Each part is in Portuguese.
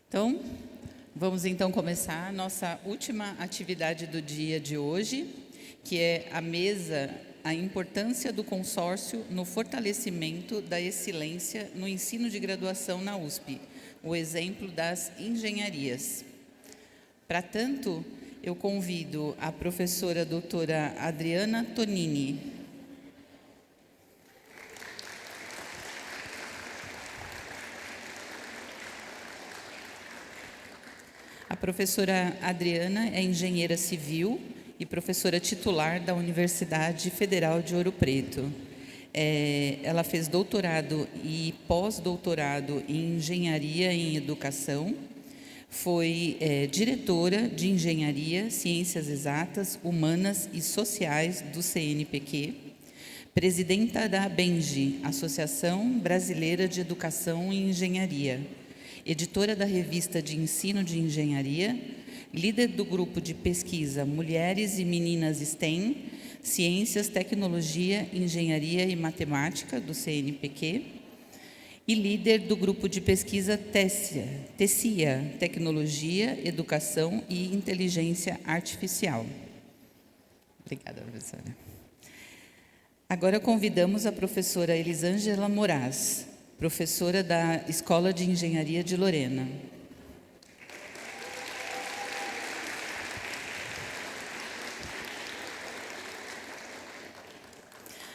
Então, vamos então começar a nossa última atividade do dia de hoje, que é a mesa, a importância do consórcio no fortalecimento da excelência no ensino de graduação na USP, o exemplo das engenharias. Para tanto, eu convido a professora doutora Adriana Tonini. A professora Adriana é engenheira civil e professora titular da Universidade Federal de Ouro Preto. Ela fez doutorado e pós-doutorado em engenharia em educação, foi diretora de engenharia, ciências exatas, humanas e sociais do CNPq, presidenta da ABENGE, Associação Brasileira de Educação e Engenharia, editora da revista de ensino de engenharia, líder do grupo de pesquisa Mulheres e Meninas STEM, Ciências, Tecnologia, Engenharia e Matemática, do CNPq, e líder do grupo de pesquisa TECIA, Tecnologia, Educação e Inteligência Artificial. Obrigada, professora. Agora convidamos a professora Elisângela Moraes, professora da Escola de Engenharia de Lorena.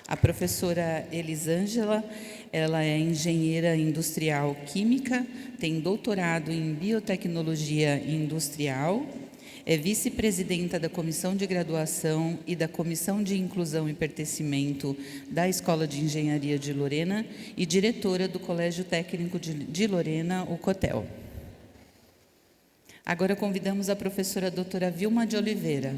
A professora Elisângela, ela é engenheira industrial química, tem doutorado em biotecnologia industrial, é vice-presidenta da Comissão de Graduação e da Comissão de Inclusão e Pertencimento da Escola de Engenharia de Lorena e diretora do Colégio Técnico de Lorena, o COTEL. Agora convidamos a professora doutora Vilma de Oliveira.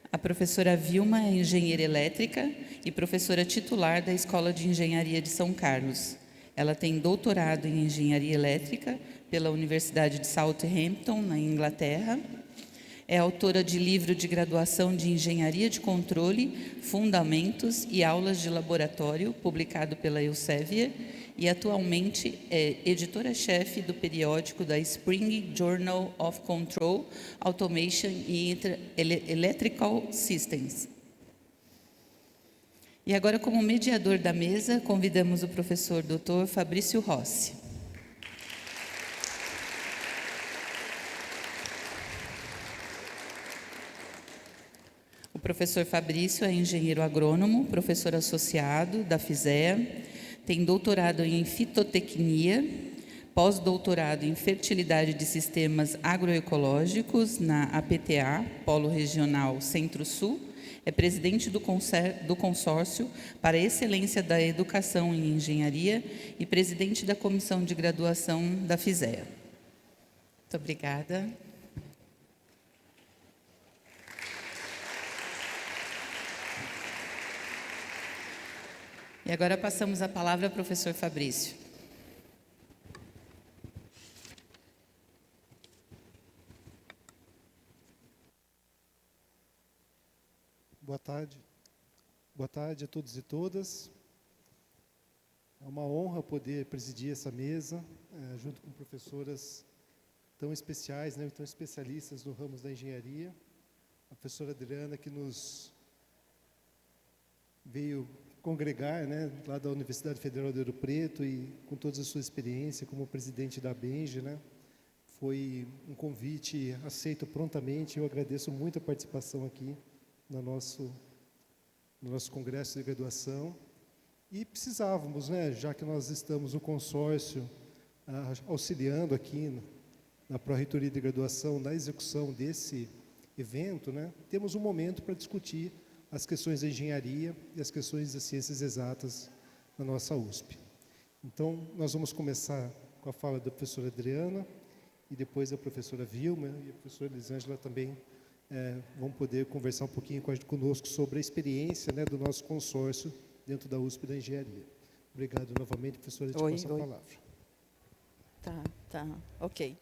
A professora Vilma é engenheira elétrica e professora titular da Escola de Engenharia de São Carlos. Ela tem doutorado em engenharia elétrica pela Universidade de Southampton, na Inglaterra. É autora de livro de graduação de engenharia de controle, fundamentos e aulas de laboratório, publicado pela Elsevier, e atualmente é editora-chefe do periódico da Spring Journal of Control, Automation e Electrical Systems. E agora, como mediador da mesa, convidamos o professor Dr. Fabrício Rossi. O professor Fabrício é engenheiro agrônomo, professor associado da FISEA, tem doutorado em fitotecnia, pós-doutorado em fertilidade de sistemas agroecológicos na APTA, Polo Regional Centro-Sul, é presidente do consórcio para a excelência da educação em engenharia e presidente da comissão de graduação da FISEA. Muito obrigada. E agora passamos a palavra ao professor Fabrício. Boa tarde. Boa tarde a todos e todas. É uma honra poder presidir essa mesa, junto com professoras tão especiais, tão especialistas no ramo da engenharia. A professora Adriana, que nos veio congregar, lá da Universidade Federal de Ouro Preto e com toda a sua experiência como presidente da ABENGE, foi um convite aceito prontamente. Eu agradeço muito a participação aqui no nosso congresso de graduação. E precisávamos, já que nós estamos no consórcio auxiliando aqui na Pró-Reitoria de Graduação na execução desse evento, temos um momento para discutir as questões da engenharia e as questões das ciências exatas na nossa USP. Então, nós vamos começar com a fala da professora Adriana e depois a professora Vilma e a professora Elisângela também vão poder conversar um pouquinho conosco sobre a experiência do nosso consórcio dentro da USP da Engenharia. Obrigado novamente, professora, te passo a palavra. Tá, ok.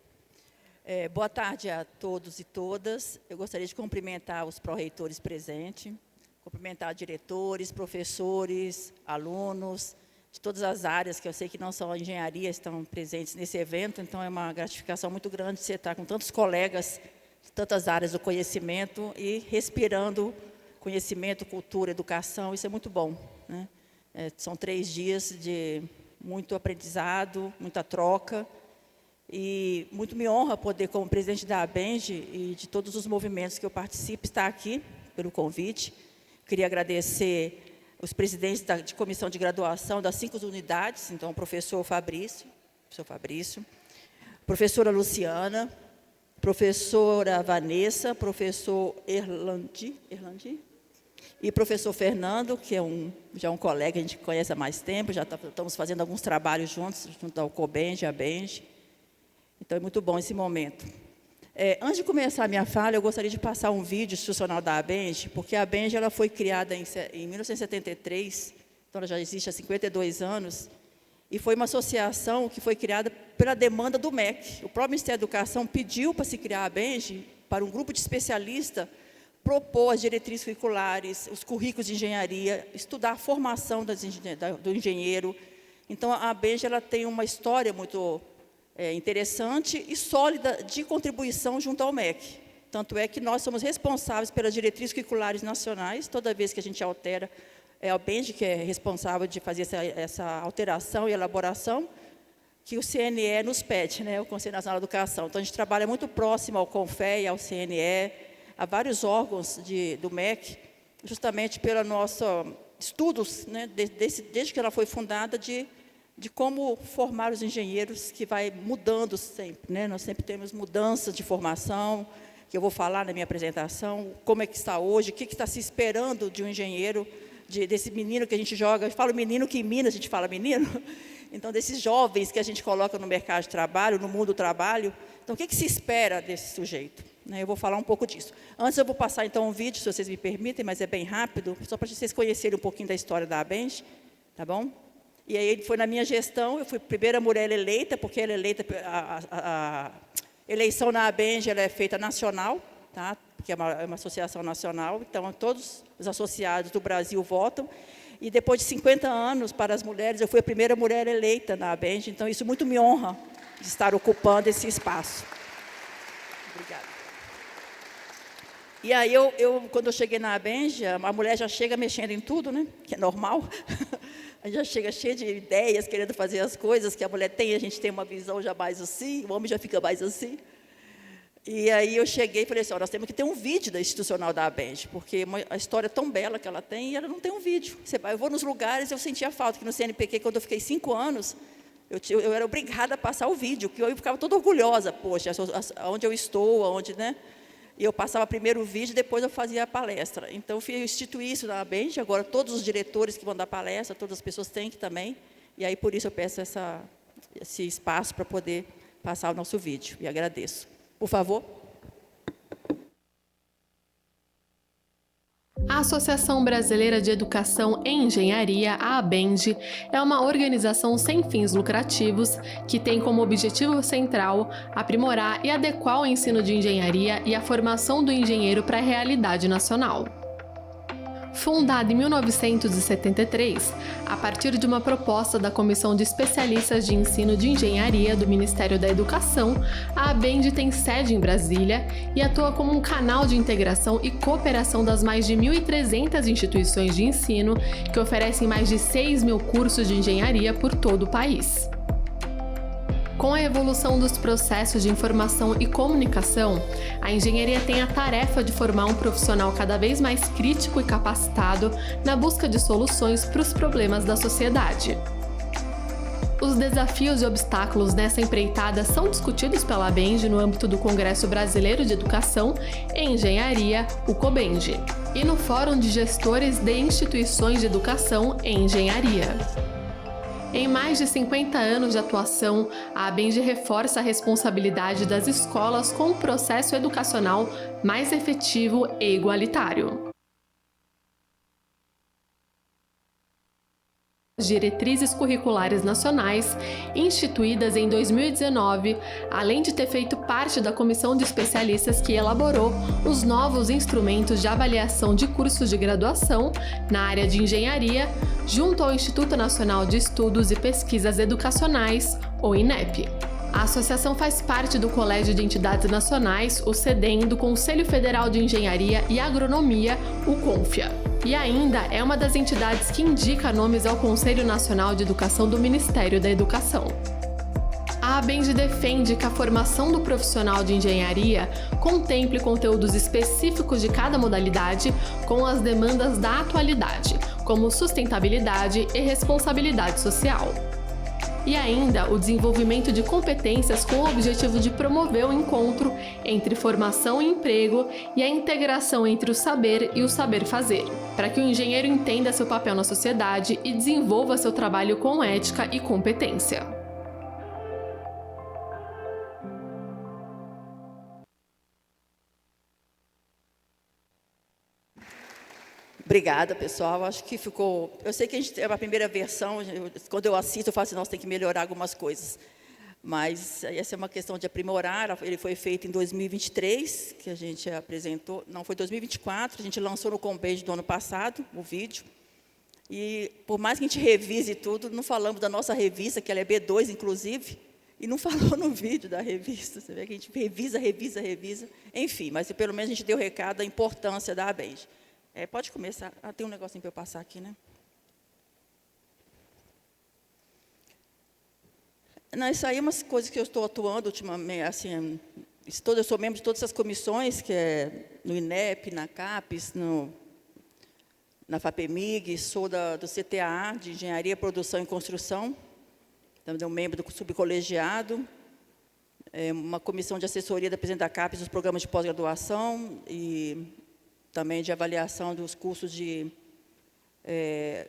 Boa tarde a todos e todas. Eu gostaria de cumprimentar os pró-reitores presentes, cumprimentar diretores, professores, alunos, de todas as áreas, que eu sei que não só a engenharia estão presentes nesse evento, então é uma gratificação muito grande você estar com tantos colegas de tantas áreas do conhecimento e respirando conhecimento, cultura, educação, isso é muito bom, né? São 3 dias de muito aprendizado, muita troca, e muito me honra poder, como presidente da ABENGE e de todos os movimentos que eu participo, estar aqui pelo convite. Queria agradecer os presidentes de comissão de graduação das 5 unidades, então o professor Fabrício, professora Luciana, professora Vanessa, professor Erlandi e professor Fernando, que é já um colega, a gente conhece há mais tempo, já estamos fazendo alguns trabalhos juntos, junto ao COBENGE, à ABENGE. Então, é muito bom esse momento. Antes de começar a minha fala, eu gostaria de passar um vídeo institucional da ABENGE, porque a ABENGE ela foi criada em 1973, então ela já existe há 52 anos, e foi uma associação que foi criada pela demanda do MEC. O próprio Ministério da Educação pediu para se criar a ABENGE, para um grupo de especialistas propor as diretrizes curriculares, os currículos de engenharia, estudar a formação do engenheiro. Então, a ABENGE ela tem uma história muito interessante e sólida de contribuição junto ao MEC. Tanto é que nós somos responsáveis pelas diretrizes curriculares nacionais. Toda vez que a gente altera, é a ABENGE que é responsável de fazer essa alteração e elaboração, que o CNE nos pede, né, o Conselho Nacional de Educação. Então, a gente trabalha muito próximo ao CONFEA, ao CNE, a vários órgãos do MEC, justamente pelos nossos estudos, né, desde que ela foi fundada, de como formar os engenheiros, que vai mudando sempre, né? Nós sempre temos mudanças de formação, que eu vou falar na minha apresentação, como é que está hoje, o que está se esperando de um engenheiro, desse menino que a gente joga, eu falo menino que em Minas a gente fala menino, então desses jovens que a gente coloca no mercado de trabalho, no mundo do trabalho, então o que se espera desse sujeito? Eu vou falar um pouco disso. Antes eu vou passar então um vídeo, se vocês me permitem, mas é bem rápido, só para vocês conhecerem um pouquinho da história da ABENGE, tá bom? E aí foi na minha gestão, eu fui a primeira mulher eleita, porque ela é eleita, a eleição na ABENGE ela é feita nacional, tá? Porque é uma associação nacional, então todos os associados do Brasil votam, e depois de 50 anos para as mulheres, eu fui a primeira mulher eleita na ABENGE, então isso muito me honra de estar ocupando esse espaço. Obrigada. E aí, quando eu cheguei na ABENGE, a mulher já chega mexendo em tudo, né? Que é normal. A gente já chega cheia de ideias, querendo fazer as coisas que a mulher tem, a gente tem uma visão já mais assim, o homem já fica mais assim. E aí eu cheguei e falei assim, nós temos que ter um vídeo da institucional da ABENGE, porque a história é tão bela que ela tem, e ela não tem um vídeo. Eu vou nos lugares, eu sentia falta, que no CNPq, quando eu fiquei 5 anos, eu era obrigada a passar o vídeo, que eu ficava toda orgulhosa, poxa, onde eu estou, onde, né? E eu passava primeiro o vídeo, depois eu fazia a palestra. Então, eu instituí isso na ABENGE, agora todos os diretores que vão dar palestra, todas as pessoas têm que também, e aí por isso eu peço esse espaço para poder passar o nosso vídeo, e agradeço. Por favor. A Associação Brasileira de Educação em Engenharia, a ABENGE, é uma organização sem fins lucrativos que tem como objetivo central aprimorar e adequar o ensino de engenharia e a formação do engenheiro para a realidade nacional. Fundada em 1973, a partir de uma proposta da Comissão de Especialistas de Ensino de Engenharia do Ministério da Educação, a ABENGE tem sede em Brasília e atua como um canal de integração e cooperação das mais de 1.300 instituições de ensino que oferecem mais de 6.000 cursos de engenharia por todo o país. Com a evolução dos processos de informação e comunicação, a engenharia tem a tarefa de formar um profissional cada vez mais crítico e capacitado na busca de soluções para os problemas da sociedade. Os desafios e obstáculos nessa empreitada são discutidos pela ABENGE no âmbito do Congresso Brasileiro de Educação em Engenharia, o COBENGE, e no Fórum de Gestores de Instituições de Educação em Engenharia. Em mais de 50 anos de atuação, a ABENGE reforça a responsabilidade das escolas com um processo educacional mais efetivo e igualitário. diretrizes curriculares nacionais, instituídas em 2019, além de ter feito parte da comissão de especialistas que elaborou os novos instrumentos de avaliação de cursos de graduação na área de engenharia, junto ao Instituto Nacional de Estudos e Pesquisas Educacionais, o INEP. A associação faz parte do Colégio de Entidades Nacionais, o CEDEN, do Conselho Federal de Engenharia e Agronomia, o CONFIA. E ainda é uma das entidades que indica nomes ao Conselho Nacional de Educação do Ministério da Educação. A ABENGE defende que a formação do profissional de engenharia contemple conteúdos específicos de cada modalidade com as demandas da atualidade, como sustentabilidade e responsabilidade social. E ainda o desenvolvimento de competências com o objetivo de promover o encontro entre formação e emprego e a integração entre o saber e o saber fazer, para que o engenheiro entenda seu papel na sociedade e desenvolva seu trabalho com ética e competência. Obrigada, pessoal. Acho que ficou... Eu sei que a gente é a primeira versão, quando eu assisto, eu falo assim, nossa, tem que melhorar algumas coisas. Mas essa é uma questão de aprimorar. Ele foi feito em 2023, que a gente apresentou. Não, foi 2024, a gente lançou no Combage do ano passado, o vídeo. E, por mais que a gente revise tudo, não falamos da nossa revista, que ela é B2, inclusive, e não falou no vídeo da revista. Você vê que a gente revisa. Enfim, mas pelo menos a gente deu o recado da importância da ABENGE. Pode começar. Tem um negocinho para eu passar aqui, né? Não, isso aí é umas coisas que eu estou atuando ultimamente. Assim, eu sou membro de todas essas comissões, que é no INEP, na CAPES, na FAPEMIG, sou do CTAA, de Engenharia, Produção e Construção, também membro do subcolegiado, uma comissão de assessoria da presidente da CAPES dos programas de pós-graduação e também de avaliação dos cursos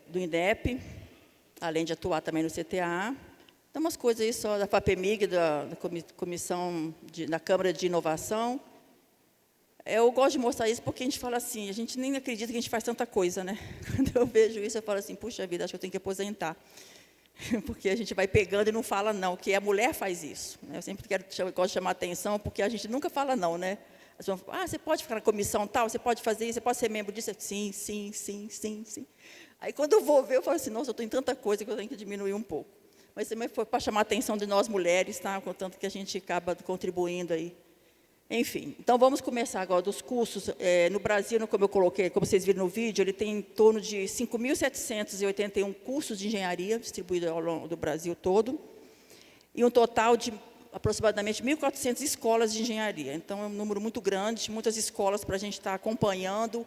do INEP, além de atuar também no CTAA. Então, umas coisas aí só da FAPEMIG, da Comissão da Câmara de Inovação. Eu gosto de mostrar isso porque a gente fala assim, a gente nem acredita que a gente faz tanta coisa, né? Quando eu vejo isso, eu falo assim, puxa vida, acho que eu tenho que aposentar. Porque a gente vai pegando e não fala não, que a mulher faz isso. Eu sempre gosto de chamar a atenção, porque a gente nunca fala não, né? Você pode ficar na comissão tal, você pode fazer isso, você pode ser membro disso. Sim. Aí, quando eu vou ver, eu falo assim, nossa, eu estou em tanta coisa que eu tenho que diminuir um pouco. Mas também foi para chamar a atenção de nós mulheres, tá? Contanto que a gente acaba contribuindo aí. Enfim, então vamos começar agora dos cursos. No Brasil, como eu coloquei, como vocês viram no vídeo, ele tem em torno de 5.781 cursos de engenharia distribuídos ao longo do Brasil todo, e um total de aproximadamente 1.400 escolas de engenharia. Então, é um número muito grande, muitas escolas para a gente estar acompanhando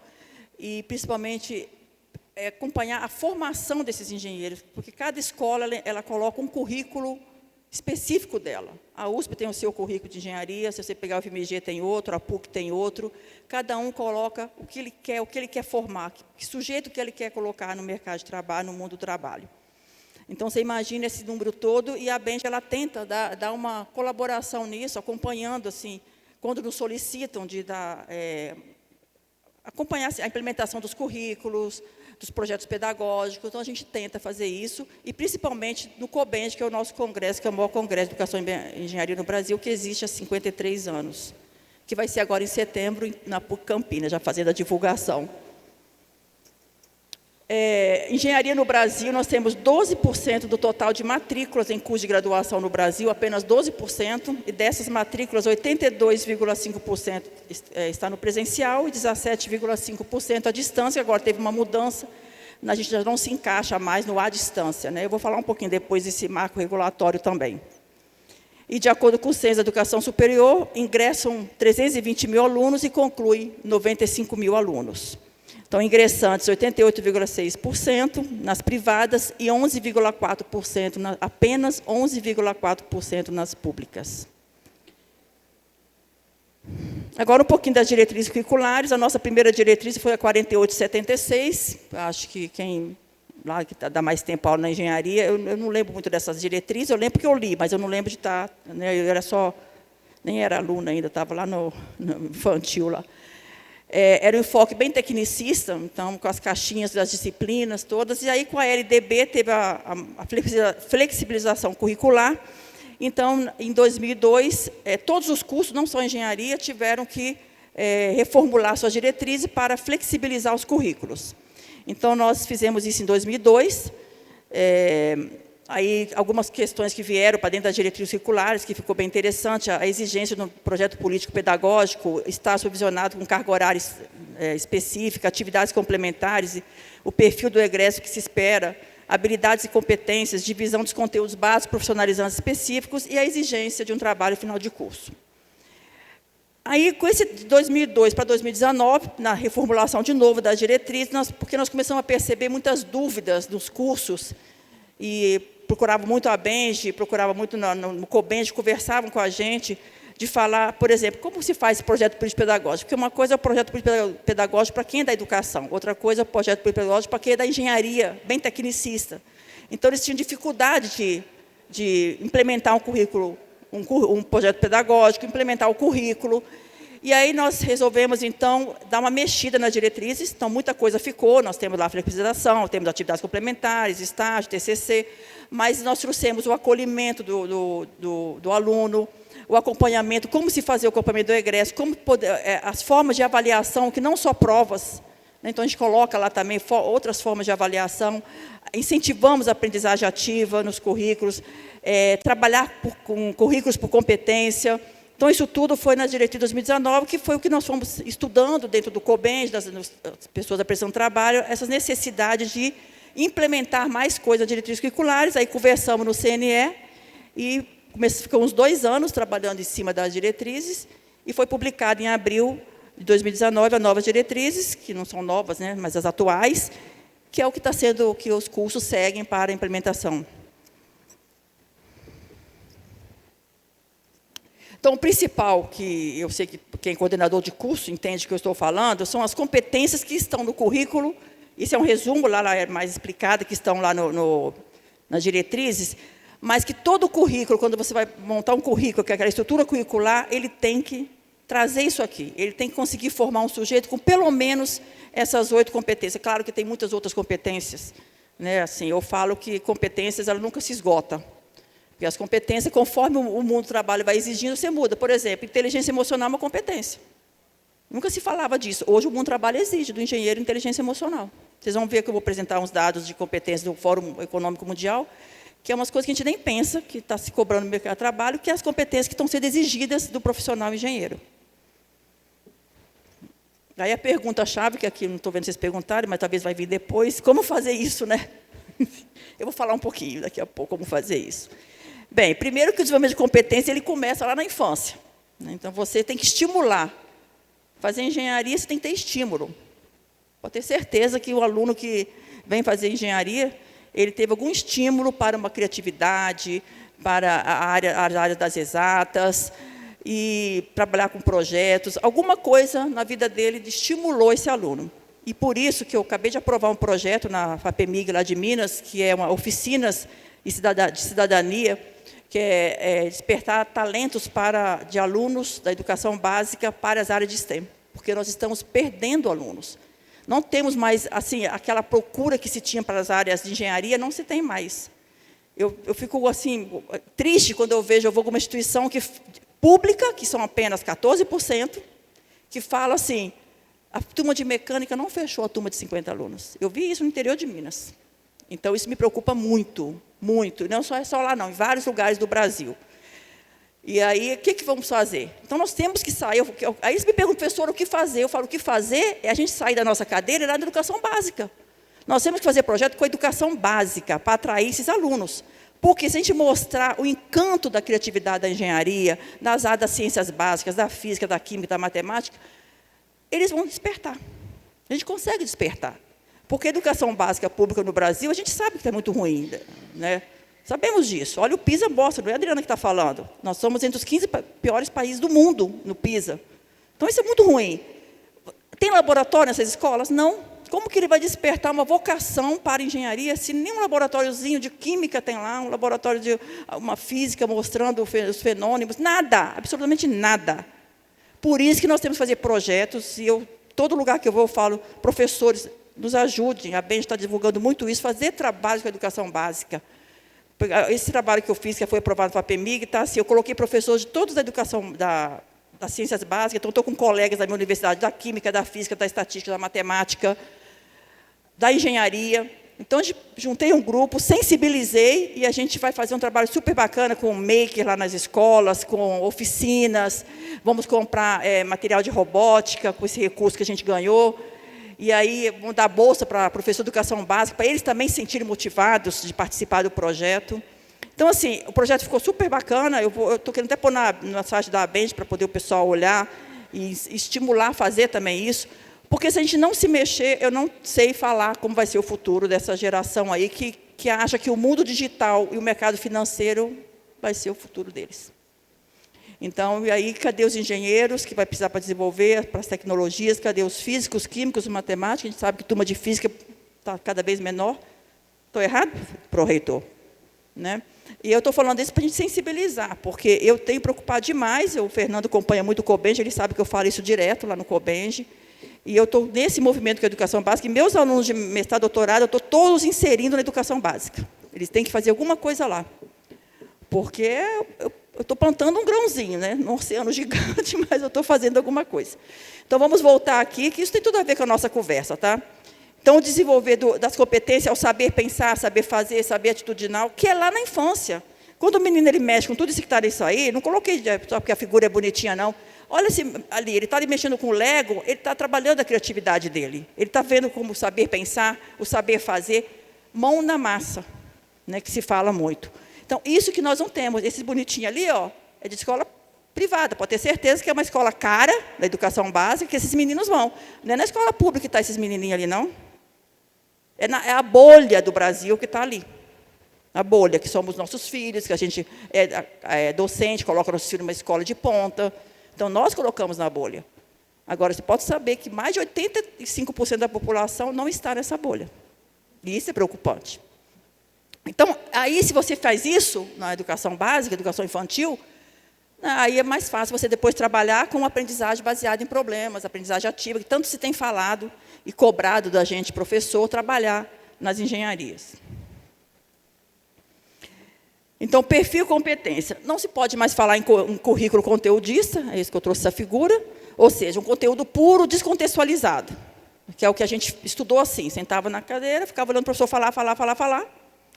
e, principalmente, acompanhar a formação desses engenheiros, porque cada escola ela coloca um currículo específico dela. A USP tem o seu currículo de engenharia, se você pegar o FMG tem outro, a PUC tem outro. Cada um coloca o que ele quer formar, que sujeito que ele quer colocar no mercado de trabalho, no mundo do trabalho. Então, você imagina esse número todo, e a ABENGE ela tenta dar uma colaboração nisso, acompanhando, assim, quando nos solicitam de acompanhar a implementação dos currículos, dos projetos pedagógicos. Então, a gente tenta fazer isso, e principalmente no COBENGE, que é o nosso congresso, que é o maior congresso de educação e engenharia no Brasil, que existe há 53 anos, que vai ser agora em setembro, na PUC Campinas, já fazendo a divulgação. Engenharia no Brasil, nós temos 12% do total de matrículas em curso de graduação no Brasil, apenas 12%, e dessas matrículas, 82,5% está no presencial e 17,5% à distância. Agora teve uma mudança, a gente já não se encaixa mais no à distância, né? Eu vou falar um pouquinho depois desse marco regulatório também. E, de acordo com o Censo da Educação Superior, ingressam 320 mil alunos e concluem 95 mil alunos. Então, ingressantes, 88,6% nas privadas e 11,4%, apenas 11,4% nas públicas. Agora, um pouquinho das diretrizes curriculares. A nossa primeira diretriz foi a 4876. Acho que quem lá que dá mais tempo aula na engenharia, eu não lembro muito dessas diretrizes, eu lembro que eu li, mas eu não lembro de estar, né, eu era só, nem era aluna ainda, estava lá no infantil lá. Era um enfoque bem tecnicista, então, com as caixinhas das disciplinas todas, e aí com a LDB teve a flexibilização curricular. Então, em 2002, todos os cursos, não só engenharia, tiveram que reformular suas diretrizes para flexibilizar os currículos. Então, nós fizemos isso em 2002, aí algumas questões que vieram para dentro das diretrizes curriculares, que ficou bem interessante, a exigência do projeto político-pedagógico estar supervisionado com carga horária específica, atividades complementares, o perfil do egresso que se espera, habilidades e competências, divisão dos conteúdos básicos, profissionalizantes específicos e a exigência de um trabalho final de curso. Aí, com esse de 2002 para 2019, na reformulação de novo das diretrizes, porque nós começamos a perceber muitas dúvidas dos cursos, e procurava muito a Benji, procurava muito no Cobenji, conversavam com a gente, de falar, por exemplo, como se faz esse projeto político-pedagógico? Porque uma coisa é o projeto político-pedagógico para quem é da educação, outra coisa é o projeto político-pedagógico para quem é da engenharia, bem tecnicista. Então, eles tinham dificuldade de implementar um currículo, um projeto pedagógico, implementar o currículo. E aí nós resolvemos, então, dar uma mexida nas diretrizes. Então, muita coisa ficou, nós temos lá a flexibilização, temos atividades complementares, estágio, TCC, mas nós trouxemos o acolhimento do aluno, o acompanhamento, como se fazer o acompanhamento do egresso, como poder, as formas de avaliação, que não só provas, né? Então, a gente coloca lá também outras formas de avaliação, incentivamos a aprendizagem ativa nos currículos, trabalhar com currículos por competência. Então, isso tudo foi na diretriz de 2019, que foi o que nós fomos estudando dentro do Cobenji, das pessoas da prestação de trabalho, essas necessidades de implementar mais coisas nas diretrizes curriculares. Aí conversamos no CNE e ficamos uns 2 anos trabalhando em cima das diretrizes e foi publicado em abril de 2019 as novas diretrizes, que não são novas, né, mas as atuais, que é o que está sendo, que os cursos seguem para a implementação. Então, o principal, que eu sei que quem é coordenador de curso entende o que eu estou falando, são as competências que estão no currículo. Isso é um resumo, lá é mais explicado, que estão lá nas diretrizes, mas que todo o currículo, quando você vai montar um currículo, que é aquela estrutura curricular, ele tem que trazer isso aqui. Ele tem que conseguir formar um sujeito com pelo menos essas 8 competências. Claro que tem muitas outras competências, né? Assim, eu falo que competências ela nunca se esgota. Porque as competências, conforme o mundo do trabalho vai exigindo, você muda. Por exemplo, inteligência emocional é uma competência. Nunca se falava disso. Hoje, o mundo do trabalho exige do engenheiro inteligência emocional. Vocês vão ver que eu vou apresentar uns dados de competências do Fórum Econômico Mundial, que é umas coisas que a gente nem pensa, que está se cobrando no mercado de trabalho, que é as competências que estão sendo exigidas do profissional engenheiro. Aí a pergunta-chave, que aqui não estou vendo vocês perguntarem, mas talvez vai vir depois, como fazer isso, né? Eu vou falar um pouquinho daqui a pouco como fazer isso. Bem, primeiro que o desenvolvimento de competência, ele começa lá na infância, né? Então, você tem que estimular. Fazer engenharia, você tem que ter estímulo. Pode ter certeza que o aluno que vem fazer engenharia, ele teve algum estímulo para uma criatividade, para a área das exatas, e trabalhar com projetos, alguma coisa na vida dele estimulou esse aluno. E por isso que eu acabei de aprovar um projeto na FAPEMIG, lá de Minas, que é uma oficinas de cidadania, que é despertar talentos de alunos da educação básica para as áreas de STEM, porque nós estamos perdendo alunos. Não temos mais, assim, aquela procura que se tinha para as áreas de engenharia, não se tem mais. Eu fico, assim, triste quando eu vejo, eu vou com uma instituição pública, que são apenas 14%, que fala assim, a turma de mecânica não fechou a turma de 50 alunos. Eu vi isso no interior de Minas. Então, isso me preocupa muito, muito. Não só lá, não, em vários lugares do Brasil. E aí, o que vamos fazer? Então, nós temos que sair. Aí eles me perguntam, professor, o que fazer? Eu falo, o que fazer é a gente sair da nossa cadeira e ir lá na educação básica. Nós temos que fazer projeto com a educação básica, para atrair esses alunos. Porque se a gente mostrar o encanto da criatividade da engenharia, das áreas das ciências básicas, da física, da química, da matemática, eles vão despertar. A gente consegue despertar. Porque a educação básica pública no Brasil, a gente sabe que é muito ruim, né? Sabemos disso. Olha, o PISA mostra, não é a Adriana que está falando. Nós somos entre os 15 piores países do mundo no PISA. Então, isso é muito ruim. Tem laboratório nessas escolas? Não. Como que ele vai despertar uma vocação para a engenharia se nenhum laboratóriozinho de química tem lá, um laboratório de uma física mostrando os fenômenos? Nada, absolutamente nada. Por isso que nós temos que fazer projetos, e eu todo lugar que eu vou, eu falo, professores, nos ajudem, a BENJ está divulgando muito isso, fazer trabalhos com a educação básica. Esse trabalho que eu fiz, que foi aprovado pela PEMIG, tá, assim, eu coloquei professores de todos da educação, das ciências básicas, então estou com colegas da minha universidade, da química, da física, da estatística, da matemática, da engenharia. Então, juntei um grupo, sensibilizei, e a gente vai fazer um trabalho super bacana com maker lá nas escolas, com oficinas, vamos comprar material de robótica com esse recurso que a gente ganhou, e aí vamos dar bolsa para professor de educação básica, para eles também se sentirem motivados de participar do projeto. Então, assim, o projeto ficou super bacana, eu estou querendo até pôr na site da BENJ para poder o pessoal olhar e estimular a fazer também isso, porque se a gente não se mexer, eu não sei falar como vai ser o futuro dessa geração aí que acha que o mundo digital e o mercado financeiro vai ser o futuro deles. Então, e aí, cadê os engenheiros que vai precisar para desenvolver, para as tecnologias, cadê os físicos, químicos, matemáticos? A gente sabe que turma de física está cada vez menor. Estou errado, pró-reitor? Né? E eu estou falando isso para a gente sensibilizar, porque eu tenho preocupado demais, o Fernando acompanha muito o COBENG, ele sabe que eu falo isso direto lá no COBENG, e eu estou nesse movimento com a educação básica, e meus alunos de mestrado, doutorado, eu estou todos inserindo na educação básica. Eles têm que fazer alguma coisa lá. Porque eu estou plantando um grãozinho, né, num oceano gigante, mas eu estou fazendo alguma coisa. Então, vamos voltar aqui, que isso tem tudo a ver com a nossa conversa, tá? Então, o desenvolver das competências é o saber pensar, saber fazer, saber atitudinal, que é lá na infância. Quando o menino ele mexe com tudo isso que está nisso aí, não coloquei só porque a figura é bonitinha, não. Olha ali, ele está ali mexendo com o Lego, ele está trabalhando a criatividade dele. Ele está vendo como saber pensar, o saber fazer, mão na massa, né, que se fala muito. Então, isso que nós não temos. Esse bonitinho ali, ó, é de escola privada. Pode ter certeza que é uma escola cara, da educação básica, que esses meninos vão. Não é na escola pública que está esses menininhos ali, não. É a bolha do Brasil que está ali. A bolha, que somos nossos filhos, que a gente é docente, coloca nossos filhos numa escola de ponta. Então, nós colocamos na bolha. Agora, você pode saber que mais de 85% da população não está nessa bolha. E isso é preocupante. Então, aí, se você faz isso na educação básica, educação infantil, aí é mais fácil você depois trabalhar com aprendizagem baseada em problemas, aprendizagem ativa, que tanto se tem falado e cobrado da gente, professor, trabalhar nas engenharias. Então, perfil e competência. Não se pode mais falar em currículo conteudista, é isso que eu trouxe essa figura, ou seja, um conteúdo puro, descontextualizado, que é o que a gente estudou assim, sentava na cadeira, ficava olhando o professor falar,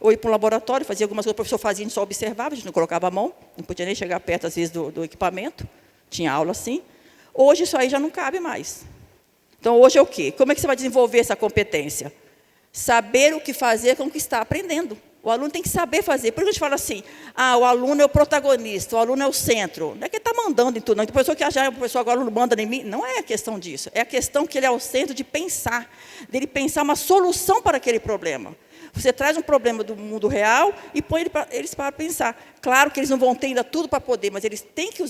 ou ir para um laboratório, fazia algumas coisas que o professor fazia, a gente só observava, a gente não colocava a mão, não podia nem chegar perto, às vezes, do equipamento, tinha aula assim. Hoje, isso aí já não cabe mais. Então, hoje é o quê? Como é que você vai desenvolver essa competência? Saber o que fazer com o que está aprendendo. O aluno tem que saber fazer. Por isso a gente fala assim, o aluno é o protagonista, o aluno é o centro. Não é que ele está mandando em tudo, não. Tem professor que acha que o professor agora não manda em mim. Não é a questão disso. É a questão que ele é o centro de pensar, dele pensar uma solução para aquele problema. Você traz um problema do mundo real e põe eles para pensar. Claro que eles não vão ter ainda tudo para poder, mas eles têm que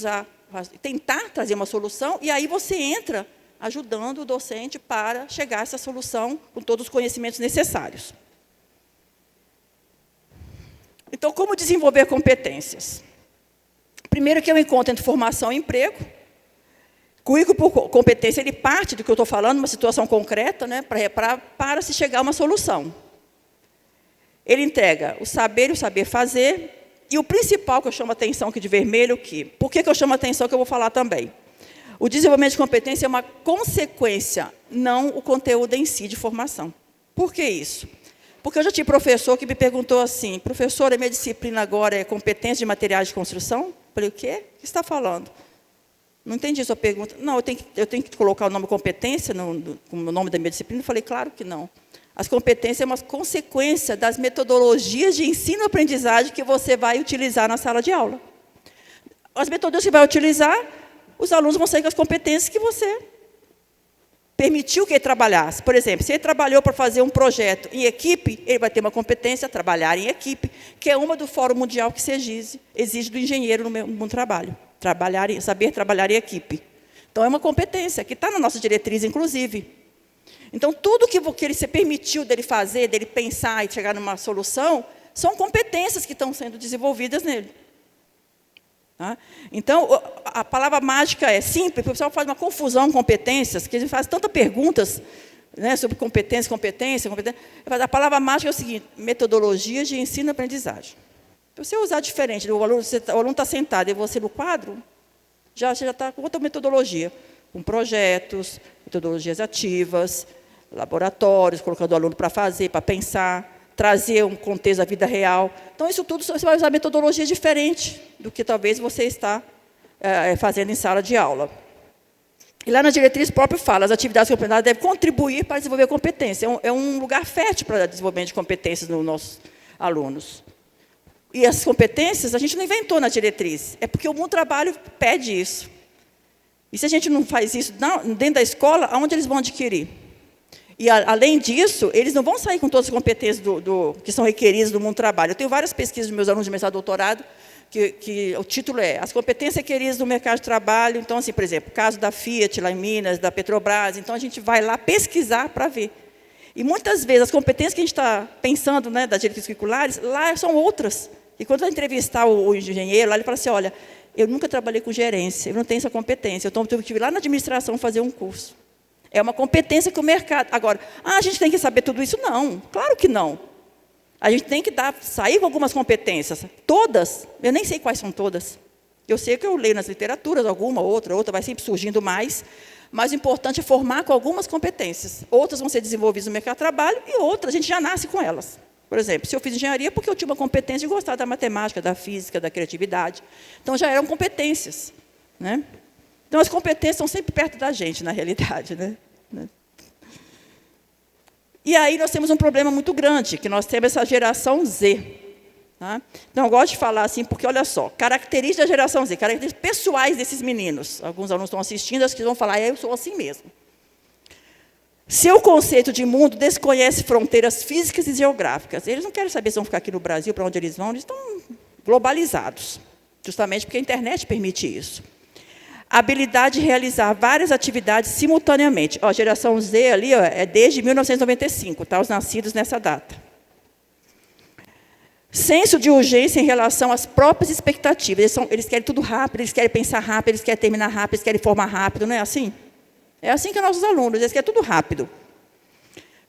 tentar trazer uma solução, e aí você entra ajudando o docente para chegar a essa solução com todos os conhecimentos necessários. Então, como desenvolver competências? Primeiro que é o encontro entre formação e emprego. Currículo por competência, ele parte do que eu estou falando, uma situação concreta, né, para se chegar a uma solução. Ele entrega o saber fazer, e o principal que eu chamo a atenção aqui de vermelho, por que eu chamo a atenção, que eu vou falar também? O desenvolvimento de competência é uma consequência, não o conteúdo em si de formação. Por que isso? Porque eu já tive professor que me perguntou assim, professora, minha disciplina agora é competência de materiais de construção? Eu falei, o quê? O que você está falando? Não entendi a sua pergunta. Não, eu tenho que colocar o nome competência como o nome da minha disciplina? Eu falei, claro que não. As competências é uma consequência das metodologias de ensino e aprendizagem que você vai utilizar na sala de aula. As metodologias que você vai utilizar, os alunos vão sair com as competências que você permitiu que ele trabalhasse. Por exemplo, se ele trabalhou para fazer um projeto em equipe, ele vai ter uma competência, trabalhar em equipe, que é uma do Fórum Mundial que se exige do engenheiro no trabalho. Saber trabalhar em equipe. Então, é uma competência que está na nossa diretriz, inclusive. Então, tudo que ele se permitiu dele fazer, dele pensar e chegar numa solução, são competências que estão sendo desenvolvidas nele. Tá? Então, a palavra mágica é simples, o pessoal faz uma confusão com competências, que a gente faz tantas perguntas, né, sobre competência. A palavra mágica é o seguinte: metodologia de ensino e aprendizagem. Se você usar diferente, o aluno está sentado e você no quadro, você já está com outra metodologia, com projetos, metodologias ativas, laboratórios, colocando o aluno para fazer, para pensar, trazer um contexto da vida real. Então, isso tudo você vai usar metodologia diferente do que talvez você está fazendo em sala de aula. E lá na diretriz próprio fala, as atividades complementares devem contribuir para desenvolver competência. É um lugar fértil para desenvolvimento de competências nos nossos alunos. E as competências a gente não inventou na diretriz, é porque o mundo do trabalho pede isso. E se a gente não faz isso dentro da escola, aonde eles vão adquirir? E, além disso, eles não vão sair com todas as competências que são requeridas do mundo do trabalho. Eu tenho várias pesquisas dos meus alunos de mestrado e doutorado, que o título é As competências requeridas do mercado de trabalho. Então, assim, por exemplo, o caso da Fiat, lá em Minas, da Petrobras. Então, a gente vai lá pesquisar para ver. E, muitas vezes, as competências que a gente está pensando, né, das diretrizes curriculares, lá são outras. E, quando vai entrevistar o engenheiro, lá ele fala assim, olha, eu nunca trabalhei com gerência, eu não tenho essa competência, eu tive que ir lá na administração fazer um curso. É uma competência que o mercado... Agora, a gente tem que saber tudo isso? Não, claro que não. A gente tem que sair com algumas competências. Todas, eu nem sei quais são todas. Eu sei que eu leio nas literaturas, alguma, outra, vai sempre surgindo mais. Mas o importante é formar com algumas competências. Outras vão ser desenvolvidas no mercado de trabalho e outras a gente já nasce com elas. Por exemplo, se eu fiz engenharia, porque eu tinha uma competência de gostar da matemática, da física, da criatividade. Então, já eram competências, né? Então, as competências estão sempre perto da gente, na realidade, né? E aí, nós temos um problema muito grande, que nós temos essa geração Z. Tá? Então, eu gosto de falar assim, porque, olha só, características da geração Z, características pessoais desses meninos. Alguns alunos estão assistindo, acho que vão falar, eu sou assim mesmo. Seu conceito de mundo desconhece fronteiras físicas e geográficas. Eles não querem saber se vão ficar aqui no Brasil, para onde eles vão, eles estão globalizados, justamente porque a internet permite isso. A habilidade de realizar várias atividades simultaneamente. Ó, a geração Z ali, ó, é desde 1995, tá? Os nascidos nessa data. Senso de urgência em relação às próprias expectativas. Eles querem tudo rápido, eles querem pensar rápido, eles querem terminar rápido, eles querem formar rápido, não é assim? É assim que nossos alunos, eles querem tudo rápido.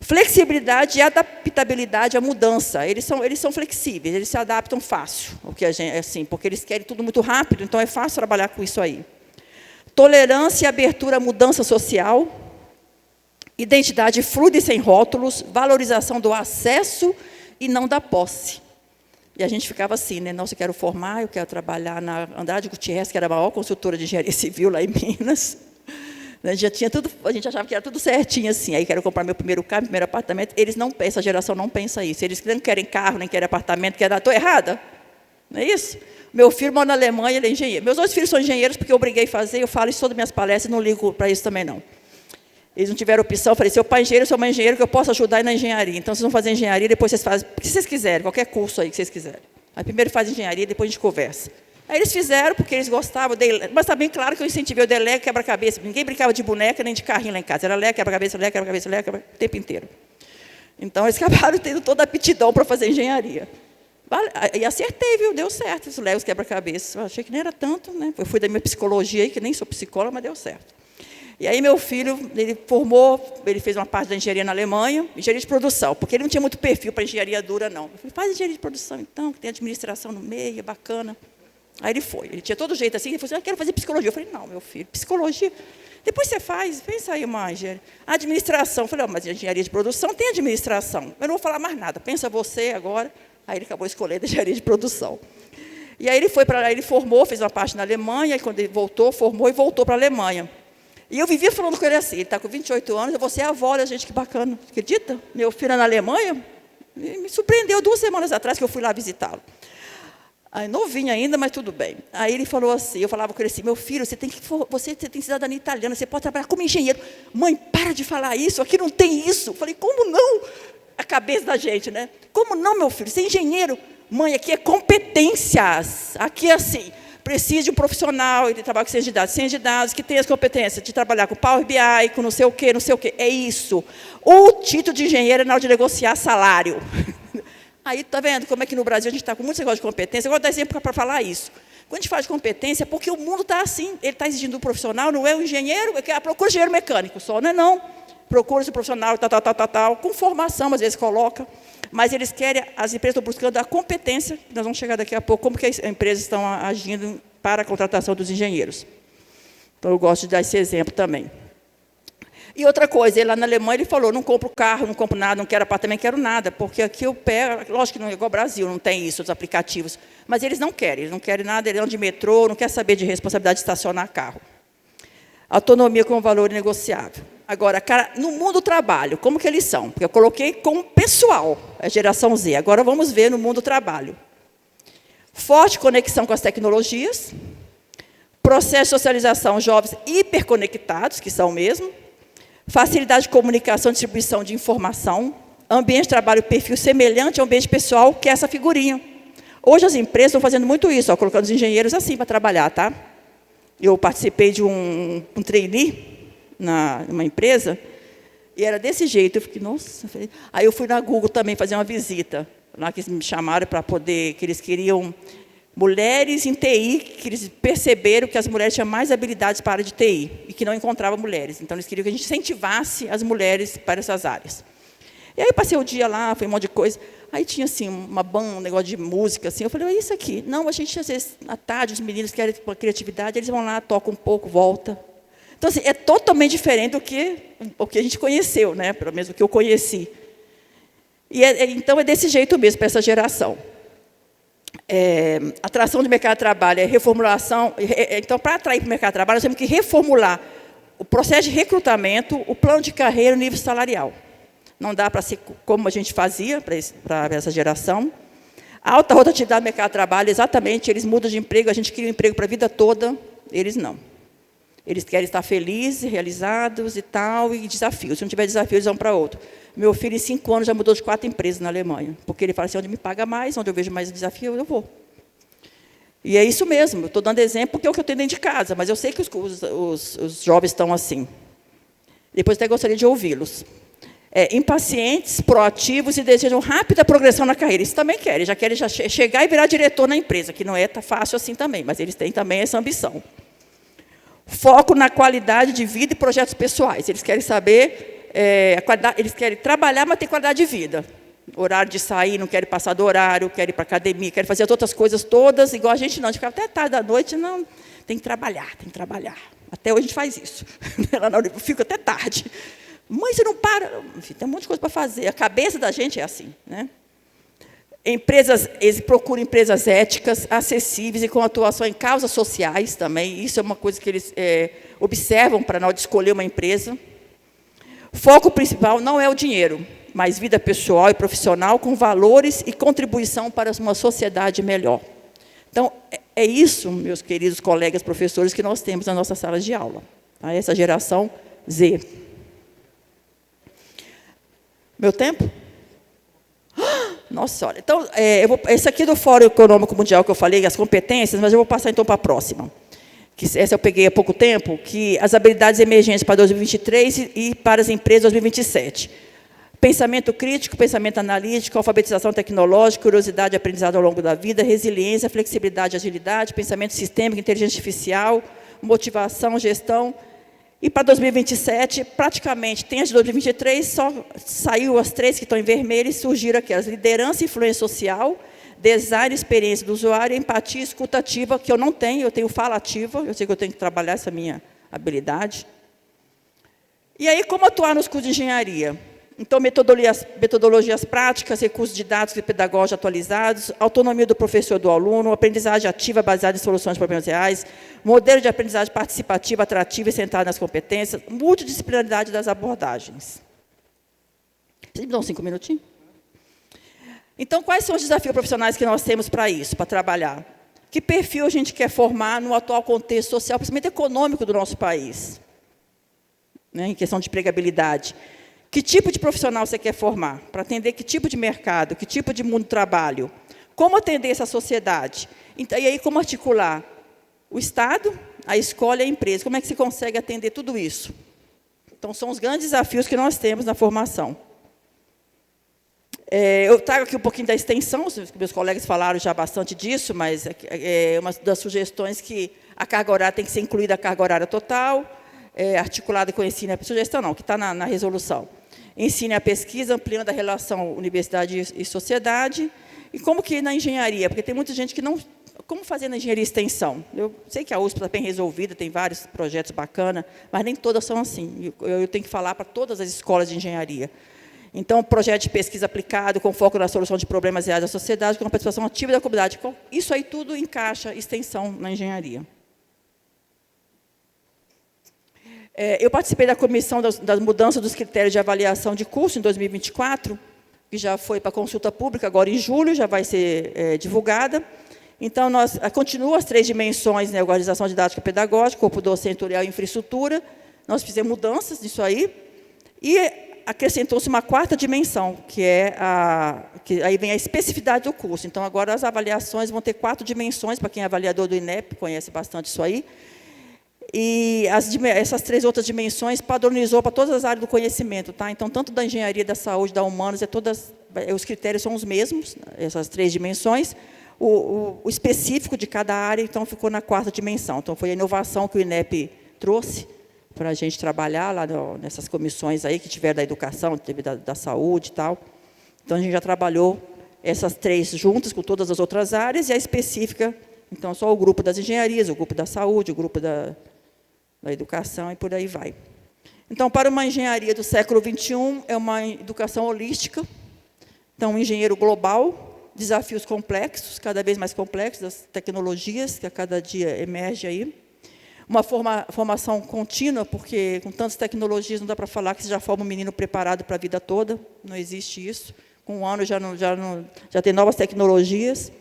Flexibilidade e adaptabilidade à mudança. Eles são flexíveis, eles se adaptam fácil, assim, porque eles querem tudo muito rápido, então é fácil trabalhar com isso aí. Tolerância e abertura à mudança social. Identidade fluida e sem rótulos. Valorização do acesso e não da posse. E a gente ficava assim, né? Não, eu quero formar, eu quero trabalhar na Andrade Gutierrez, que era a maior consultora de engenharia civil lá em Minas. A gente achava que era tudo certinho assim. Aí quero comprar meu primeiro carro, meu primeiro apartamento. Essa geração não pensa isso. Eles não querem carro, nem querem apartamento, estou errada? Não é isso? Meu filho mora na Alemanha, ele é engenheiro. Meus dois filhos são engenheiros porque eu obriguei a fazer, eu falo isso em todas as minhas palestras, não ligo para isso também, não. Eles não tiveram opção, eu falei, seu pai é engenheiro, sua mãe é engenheiro, que eu posso ajudar na engenharia. Então, vocês vão fazer engenharia, depois vocês fazem o que vocês quiserem, qualquer curso aí que vocês quiserem. Aí, primeiro faz engenharia, depois a gente conversa. Aí, eles fizeram, porque eles gostavam, mas está bem claro que eu incentivei o Lego, quebra-cabeça. Ninguém brincava de boneca, nem de carrinho lá em casa. Era Lego, quebra-cabeça, Lego, quebra-cabeça, Lego, quebra-cabeça, o tempo inteiro. Então, eles acabaram tendo toda a aptidão para fazer engenharia. E acertei, viu? Deu certo, os Legos quebra-cabeça. Eu achei que nem era tanto, né? Eu fui da minha psicologia aí, que nem sou psicóloga, mas deu certo. E aí, meu filho, ele fez uma parte da engenharia na Alemanha, engenharia de produção, porque ele não tinha muito perfil para engenharia dura, não. Eu falei, faz engenharia de produção, então, que tem administração no meio, é bacana. Aí ele foi. Ele tinha todo jeito assim, ele falou assim, eu quero fazer psicologia. Eu falei, não, meu filho, psicologia... Depois você faz, pensa aí uma engenharia. Administração. Eu falei, mas engenharia de produção tem administração. Eu não vou falar mais nada, pensa você agora... Aí ele acabou escolhendo a engenharia de produção. E aí ele foi para lá, ele formou, fez uma parte na Alemanha, e quando ele voltou, formou e voltou para a Alemanha. E eu vivia falando com ele assim, ele está com 28 anos, eu vou ser avó, olha, gente, que bacana. Acredita? Meu filho é na Alemanha, e me surpreendeu 2 semanas atrás que eu fui lá visitá-lo. Aí, novinho ainda, mas tudo bem. Aí ele falou assim, eu falava com ele assim, meu filho, você tem cidadania italiana, você pode trabalhar como engenheiro. Mãe, para de falar isso, aqui não tem isso. Eu falei, como não? A cabeça da gente, né? Como não, meu filho? Você é engenheiro. Mãe, aqui é competências. Aqui é assim, precisa de um profissional, ele trabalha com ciência de dados, que tem as competências de trabalhar com Power BI, com não sei o quê, não sei o quê. É isso. O título de engenheiro é na hora de negociar salário. Aí, está vendo como é que no Brasil a gente está com muito negócio de competência? Eu vou dar exemplo para falar isso. Quando a gente fala de competência, é porque o mundo está assim, ele está exigindo do profissional, não é o engenheiro, procura engenheiro mecânico só, não é não. Procura esse profissional, tal, com formação, às vezes coloca, mas eles querem, as empresas estão buscando a competência, nós vamos chegar daqui a pouco, como que as empresas estão agindo para a contratação dos engenheiros. Então, eu gosto de dar esse exemplo também. E outra coisa, ele lá na Alemanha, ele falou, não compro carro, não compro nada, não quero apartamento, quero nada, porque aqui eu pego, lógico que não é igual ao Brasil, não tem isso, os aplicativos, mas eles não querem nada, eles não de metrô, não quer saber de responsabilidade de estacionar carro. Autonomia como valor inegociável. Agora, cara, no mundo do trabalho, como que eles são? Porque eu coloquei como pessoal, a geração Z, agora vamos ver no mundo do trabalho. Forte conexão com as tecnologias, processo de socialização, jovens hiperconectados, que são mesmo, facilidade de comunicação e distribuição de informação, ambiente de trabalho perfil semelhante ao ambiente pessoal, que é essa figurinha. Hoje as empresas estão fazendo muito isso, ó, colocando os engenheiros assim para trabalhar, tá? Eu participei de um trainee numa empresa, e era desse jeito. Eu fiquei, nossa. Aí eu fui na Google também fazer uma visita, lá que eles me chamaram para poder, que eles queriam mulheres em TI, que eles perceberam que as mulheres tinham mais habilidades para a área de TI, e que não encontravam mulheres. Então, eles queriam que a gente incentivasse as mulheres para essas áreas. E aí, passei o dia lá, foi um monte de coisa. Aí tinha, assim, uma banda, um negócio de música, assim. Eu falei, é isso aqui. Não, a gente, às vezes, à tarde, os meninos querem uma criatividade, eles vão lá, tocam um pouco, volta. Então, assim, é totalmente diferente do que o que a gente conheceu, né? Pelo menos o que eu conheci. E então, é desse jeito mesmo, para essa geração. Atração do mercado de trabalho, reformulação. Então, para atrair para o mercado de trabalho, nós temos que reformular o processo de recrutamento, o plano de carreira, o nível salarial. Não dá para ser como a gente fazia para essa geração. A alta rotatividade do mercado de trabalho, exatamente, eles mudam de emprego, a gente cria um emprego para a vida toda, eles não. Eles querem estar felizes, realizados e tal, e desafios. Se não tiver desafio, eles vão para outro. Meu filho, em 5 anos, já mudou de 4 empresas na Alemanha, porque ele fala assim, onde me paga mais, onde eu vejo mais desafio, eu vou. E é isso mesmo, eu estou dando exemplo, porque é o que eu tenho dentro de casa, mas eu sei que os jovens estão assim. Depois até gostaria de ouvi-los. Impacientes, proativos e desejam rápida progressão na carreira. Isso também querem, já querem chegar e virar diretor na empresa, que não é fácil assim também, mas eles têm também essa ambição. Foco na qualidade de vida e projetos pessoais. Eles querem saber, eles querem trabalhar, mas ter qualidade de vida. Horário de sair, não querem passar do horário, querem ir para a academia, querem fazer as outras coisas todas, igual a gente não. A gente fica até tarde da noite, não, tem que trabalhar, tem que trabalhar. Até hoje a gente faz isso. Eu fico até tarde. Mãe, você não para. Enfim, tem um monte de coisa para fazer. A cabeça da gente é assim, né? Eles procuram empresas éticas, acessíveis e com atuação em causas sociais também. Isso é uma coisa que eles observam para na hora de escolher uma empresa. Foco principal não é o dinheiro, mas vida pessoal e profissional com valores e contribuição para uma sociedade melhor. Então, é isso, meus queridos colegas professores, que nós temos nas nossas salas de aula. Tá? Essa geração Z. Meu tempo? Nossa, olha. Então, esse aqui do Fórum Econômico Mundial que eu falei, as competências, mas eu vou passar então para a próxima. Essa eu peguei há pouco tempo, que as habilidades emergentes para 2023 e para as empresas 2027. Pensamento crítico, pensamento analítico, alfabetização tecnológica, curiosidade e aprendizado ao longo da vida, resiliência, flexibilidade e agilidade, pensamento sistêmico, inteligência artificial, motivação, gestão. E para 2027, praticamente, tem as de 2023, só saiu as 3 que estão em vermelho e surgiram aquelas. Liderança e influência social, design, experiência do usuário, empatia e escuta ativa, que eu não tenho, eu tenho fala ativa, eu sei que eu tenho que trabalhar essa minha habilidade. E aí, como atuar nos cursos de engenharia? Então, metodologias práticas, recursos didáticos e pedagógicos atualizados, autonomia do professor e do aluno, aprendizagem ativa baseada em soluções de problemas reais, modelo de aprendizagem participativa, atrativa e centrada nas competências, multidisciplinaridade das abordagens. Vocês me dão 5 minutinhos? Então, quais são os desafios profissionais que nós temos para isso, para trabalhar? Que perfil a gente quer formar no atual contexto social, principalmente econômico do nosso país? Né, em questão de empregabilidade. Que tipo de profissional você quer formar? Para atender que tipo de mercado, que tipo de mundo de trabalho? Como atender essa sociedade? Então, e aí, como articular o Estado, a escola e a empresa? Como é que se consegue atender tudo isso? Então, são os grandes desafios que nós temos na formação. Eu trago aqui um pouquinho da extensão, meus colegas falaram já bastante disso, mas é uma das sugestões que a carga horária tem que ser incluída a carga horária total, articulada com o ensino, sugestão não, que está na resolução. Ensino e a pesquisa, ampliando a relação universidade e sociedade, e como que na engenharia, porque tem muita gente que não... Como fazer na engenharia e extensão? Eu sei que a USP está bem resolvida, tem vários projetos bacanas, mas nem todas são assim. Eu tenho que falar para todas as escolas de engenharia. Então, projeto de pesquisa aplicado, com foco na solução de problemas reais da sociedade, com a participação ativa da comunidade. Isso aí tudo encaixa extensão na engenharia. Eu participei da comissão das mudanças dos critérios de avaliação de curso em 2024, que já foi para consulta pública, agora em julho, já vai ser divulgada. Então, continua as 3 dimensões, né, organização didática e pedagógica, corpo docente, tutorial e infraestrutura. Nós fizemos mudanças nisso aí. E acrescentou-se uma 4ª dimensão, que aí vem a especificidade do curso. Então, agora as avaliações vão ter 4 dimensões, para quem é avaliador do INEP, conhece bastante isso aí. E essas 3 outras dimensões padronizou para todas as áreas do conhecimento. Tá? Então, tanto da engenharia, da saúde, da humanas, os critérios são os mesmos, essas 3 dimensões. O específico de cada área, então, ficou na 4ª dimensão. Então, foi a inovação que o INEP trouxe para a gente trabalhar lá nessas comissões aí que tiveram da educação, teve da saúde e tal. Então, a gente já trabalhou essas 3 juntas com todas as outras áreas, e a específica, então, só o grupo das engenharias, o grupo da saúde, o grupo da educação, e por aí vai. Então, para uma engenharia do século XXI, é uma educação holística, então, um engenheiro global, desafios complexos, cada vez mais complexos, das tecnologias, que a cada dia emerge aí. Uma formação contínua, porque com tantas tecnologias não dá para falar que você já forma um menino preparado para a vida toda, não existe isso. Com 1 ano já tem novas tecnologias.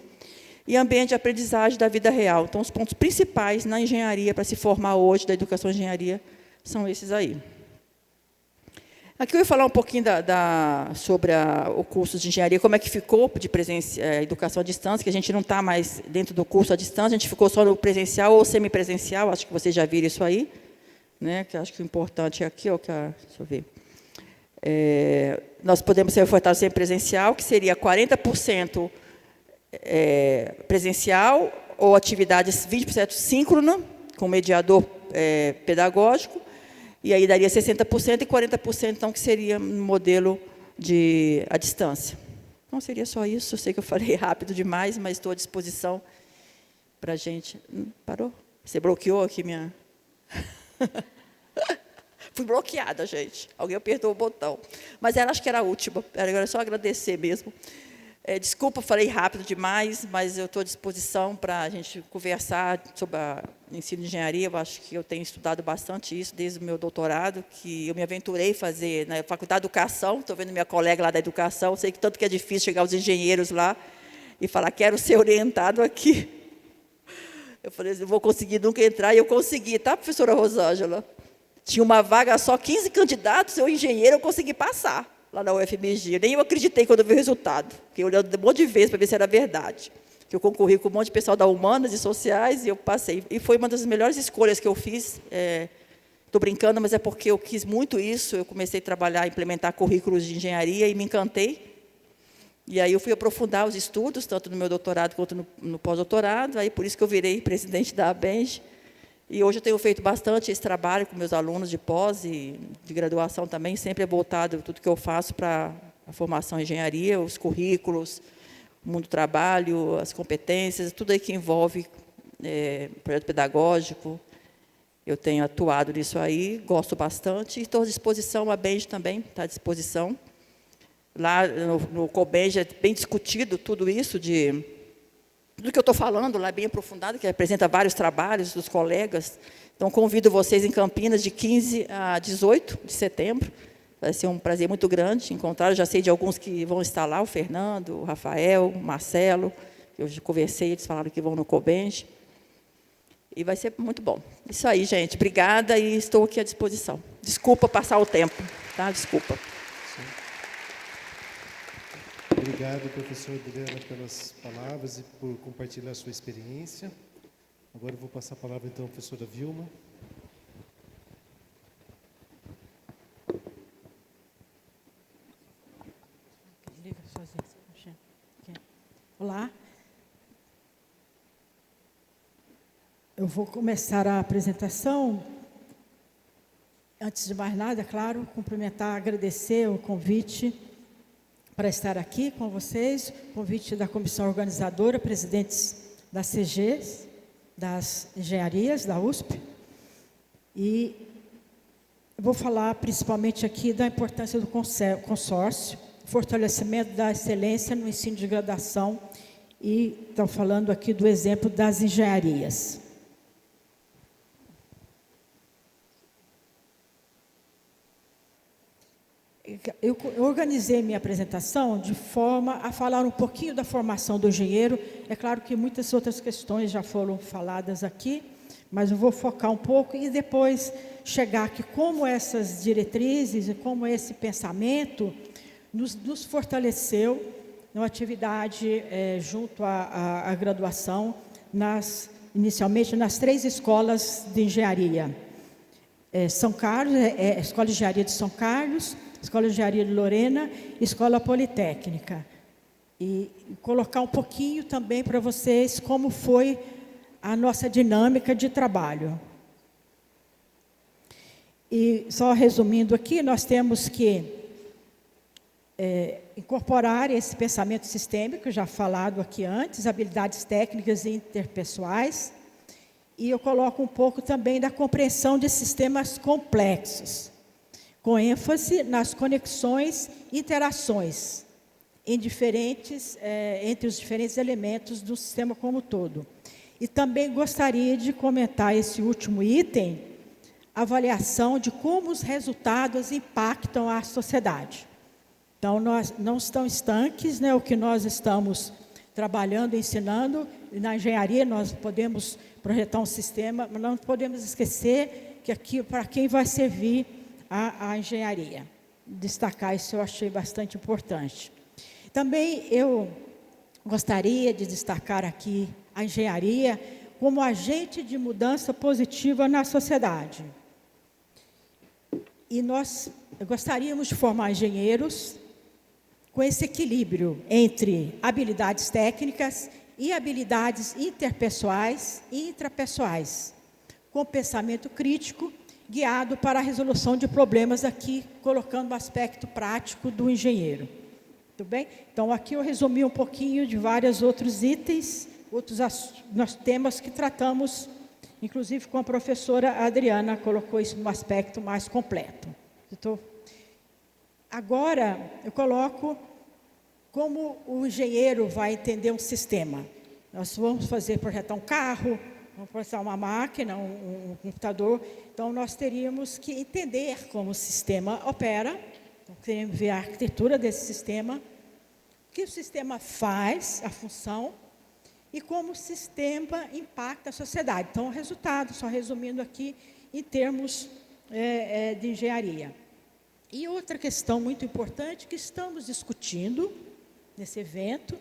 E ambiente de aprendizagem da vida real. Então, os pontos principais na engenharia, para se formar hoje, da educação de engenharia, são esses aí. Aqui eu ia falar um pouquinho sobre o curso de engenharia, como é que ficou de educação à distância, que a gente não está mais dentro do curso à distância, a gente ficou só no presencial ou semipresencial, acho que vocês já viram isso aí, né, que acho que o importante é aqui, ó, deixa eu ver. Nós podemos ser ofertados semipresencial, que seria 40% presencial, ou atividades 20% síncrona, com mediador pedagógico, e aí daria 60% e 40%, então, que seria um modelo à distância. Não seria só isso, eu sei que eu falei rápido demais, mas estou à disposição para a gente... Parou? Você bloqueou aqui minha... Fui bloqueada, gente. Alguém apertou o botão. Mas acho que era a última, era só agradecer mesmo. Desculpa, falei rápido demais, mas eu estou à disposição para a gente conversar sobre o ensino de engenharia. Eu acho que eu tenho estudado bastante isso desde o meu doutorado, que eu me aventurei a fazer na Faculdade de Educação. Estou vendo minha colega lá da Educação, sei que tanto que é difícil chegar os engenheiros lá e falar, quero ser orientado aqui. Eu falei, eu vou conseguir nunca entrar, e eu consegui, tá, professora Rosângela? Tinha uma vaga só, 15 candidatos, eu engenheiro, eu consegui passar lá na UFMG. Nem eu acreditei quando eu vi o resultado, porque eu olhei um monte de vezes para ver se era verdade. Que eu concorri com um monte de pessoal da Humanas e Sociais, e eu passei. E foi uma das melhores escolhas que eu fiz. Estou brincando, mas é porque eu quis muito isso. Eu comecei a trabalhar, implementar currículos de engenharia, e me encantei. E aí eu fui aprofundar os estudos, tanto no meu doutorado quanto no pós-doutorado. Aí por isso que eu virei presidente da ABENGE. E hoje eu tenho feito bastante esse trabalho com meus alunos de pós e de graduação também, sempre é voltado tudo que eu faço para a formação em engenharia, os currículos, o mundo do trabalho, as competências, tudo aí que envolve projeto pedagógico. Eu tenho atuado nisso aí, gosto bastante, e estou à disposição, a BENGE também está à disposição. Lá no COBENGE é bem discutido tudo isso tudo que eu estou falando lá é bem aprofundado, que apresenta vários trabalhos dos colegas. Então, convido vocês em Campinas de 15 a 18 de setembro. Vai ser um prazer muito grande encontrar. Eu já sei de alguns que vão estar lá, o Fernando, o Rafael, o Marcelo. Eu já conversei, eles falaram que vão no COBENGE. E vai ser muito bom. Isso aí, gente. Obrigada, e estou aqui à disposição. Desculpa passar o tempo, tá? Desculpa. Obrigado, professora Adriana, pelas palavras e por compartilhar a sua experiência. Agora eu vou passar a palavra, então, à professora Vilma. Liga sozinho. Eu vou começar a apresentação. Antes de mais nada, claro, cumprimentar, agradecer o convite para estar aqui com vocês, convite da comissão organizadora, presidentes das CGs, das engenharias, da USP. E vou falar principalmente aqui da importância do consórcio, fortalecimento da excelência no ensino de graduação, e estou falando aqui do exemplo das engenharias. Eu organizei minha apresentação de forma a falar um pouquinho da formação do engenheiro. É claro que muitas outras questões já foram faladas aqui, mas eu vou focar um pouco e depois chegar aqui como essas diretrizes e como esse pensamento nos fortaleceu na atividade junto à graduação, inicialmente nas 3 escolas de engenharia. São Carlos, a Escola de Engenharia de São Carlos, Escola de Engenharia de Lorena, Escola Politécnica. E colocar um pouquinho também para vocês como foi a nossa dinâmica de trabalho. E só resumindo aqui, nós temos que incorporar esse pensamento sistêmico, já falado aqui antes, habilidades técnicas e interpessoais, e eu coloco um pouco também da compreensão de sistemas complexos, com ênfase nas conexões e interações entre os diferentes elementos do sistema como um todo. E também gostaria de comentar esse último item, avaliação de como os resultados impactam a sociedade. Então, nós não estamos estanques, né, o que nós estamos trabalhando, ensinando, na engenharia nós podemos projetar um sistema, mas não podemos esquecer que aqui, para quem vai servir a engenharia. Destacar isso eu achei bastante importante. Também eu gostaria de destacar aqui a engenharia como agente de mudança positiva na sociedade. E nós gostaríamos de formar engenheiros com esse equilíbrio entre habilidades técnicas e habilidades interpessoais e intrapessoais, com pensamento crítico, guiado para a resolução de problemas aqui, colocando o aspecto prático do engenheiro. Tudo bem? Então, aqui eu resumi um pouquinho de vários outros itens, nós temas que tratamos, inclusive com a professora Adriana, colocou isso num aspecto mais completo. Agora, eu coloco como o engenheiro vai entender um sistema. Nós vamos projetar um carro, vamos projetar uma máquina, um computador. Então, nós teríamos que entender como o sistema opera, então, queremos ver a arquitetura desse sistema, o que o sistema faz, a função, e como o sistema impacta a sociedade. Então, o resultado, só resumindo aqui, em termos de engenharia. E outra questão muito importante que estamos discutindo nesse evento,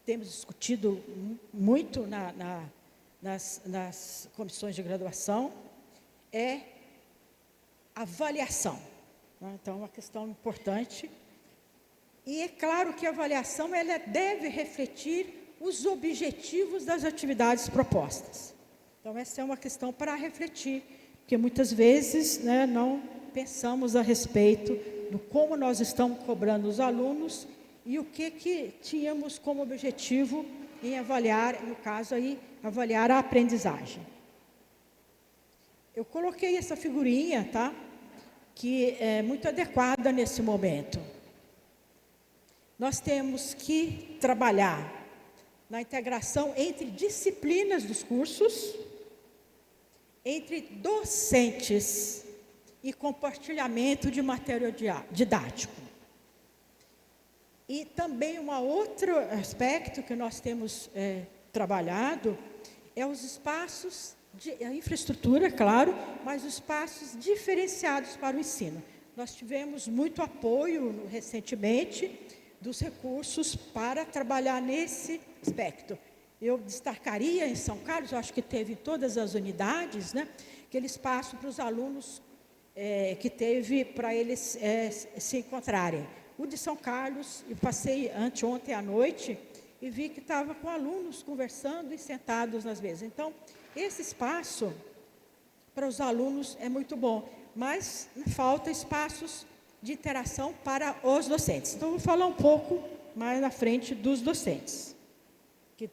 temos discutido muito nas comissões de graduação, é avaliação. Então, é uma questão importante. E é claro que a avaliação ela deve refletir os objetivos das atividades propostas. Então, essa é uma questão para refletir, porque muitas vezes não pensamos a respeito do como nós estamos cobrando os alunos e o que tínhamos como objetivo em avaliar, no caso aí, avaliar a aprendizagem. Eu coloquei essa figurinha, tá? Que é muito adequada nesse momento. Nós temos que trabalhar na integração entre disciplinas dos cursos, entre docentes e compartilhamento de material didático. E também um outro aspecto que nós temos trabalhado é os espaços, a infraestrutura, claro, mas os espaços diferenciados para o ensino. Nós tivemos muito apoio recentemente dos recursos para trabalhar nesse aspecto. Eu destacaria em São Carlos, eu acho que teve em todas as unidades, aquele espaço para os alunos que teve para eles se encontrarem. O de São Carlos, eu passei anteontem à noite e vi que estava com alunos conversando e sentados nas mesas. Então, Esse espaço para os alunos é muito bom, mas falta espaços de interação para os docentes. Então, eu vou falar um pouco mais na frente dos docentes. Que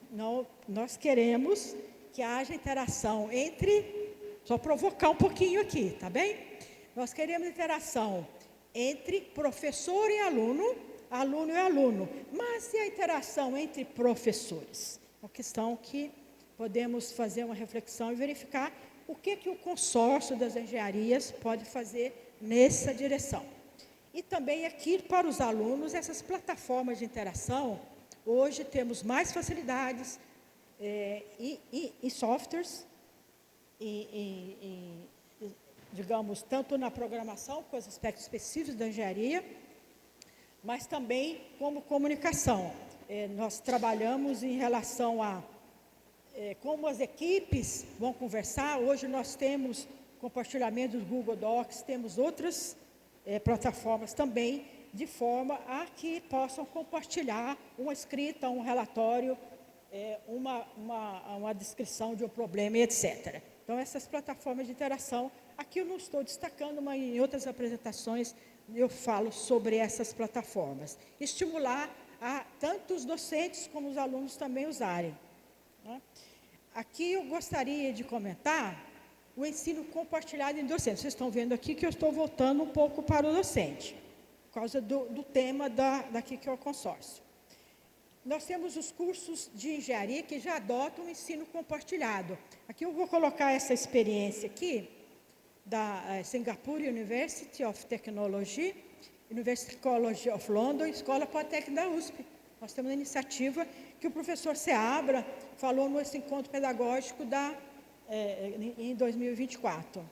nós queremos que haja interação entre... Só provocar um pouquinho aqui, tá bem? Nós queremos interação entre professor e aluno, aluno e aluno. Mas e a interação entre professores? Uma questão que podemos fazer uma reflexão e verificar o que o consórcio das engenharias pode fazer nessa direção. E também aqui para os alunos, essas plataformas de interação, hoje temos mais facilidades e softwares, digamos, tanto na programação, com os aspectos específicos da engenharia, mas também como comunicação. Nós trabalhamos em relação a como as equipes vão conversar. Hoje nós temos compartilhamento do Google Docs, temos outras plataformas também, de forma a que possam compartilhar uma escrita, um relatório, uma descrição de um problema, etc. Então, essas plataformas de interação, aqui eu não estou destacando, mas em outras apresentações eu falo sobre essas plataformas. Estimular a tanto os docentes como os alunos também usarem. Né? Aqui eu gostaria de comentar o ensino compartilhado em docentes. Vocês estão vendo aqui que eu estou voltando um pouco para o docente, por causa do tema daqui que é o consórcio. Nós temos os cursos de engenharia que já adotam o ensino compartilhado. Aqui eu vou colocar essa experiência aqui, da Singapore University of Technology, University College of London, Escola Politécnica da USP. Nós temos uma iniciativa que o professor Seabra falou nesse encontro pedagógico em 2024.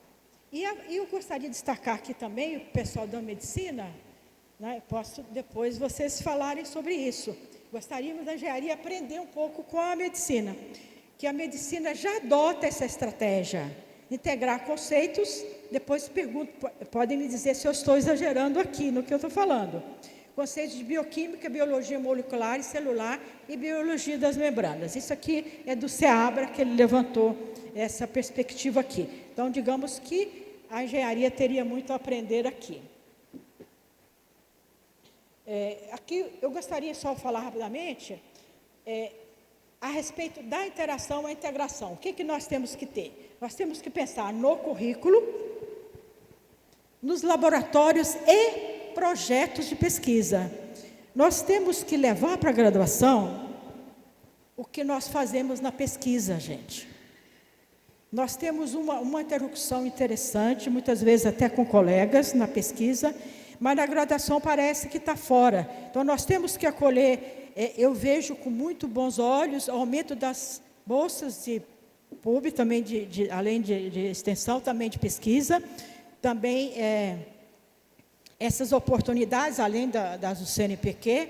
E eu gostaria de destacar aqui também o pessoal da medicina, né, posso depois vocês falarem sobre isso. Gostaríamos da engenharia aprender um pouco com a medicina, que a medicina já adota essa estratégia, integrar conceitos. Depois podem me dizer se eu estou exagerando aqui no que eu estou falando. Conceitos de bioquímica, biologia molecular e celular e biologia das membranas. Isso aqui é do Seabra, que ele levantou essa perspectiva aqui. Então, digamos que a engenharia teria muito a aprender aqui. Aqui eu gostaria só de falar rapidamente a respeito da interação e integração. O que nós temos que ter? Nós temos que pensar no currículo, nos laboratórios e projetos de pesquisa. Nós temos que levar para a graduação o que nós fazemos na pesquisa, gente. Nós temos uma interlocução interessante, muitas vezes até com colegas na pesquisa, mas na graduação parece que está fora. Então, nós temos que acolher, eu vejo com muito bons olhos, o aumento das bolsas de PUB, também além de extensão, também de pesquisa, também essas oportunidades, além das do CNPq,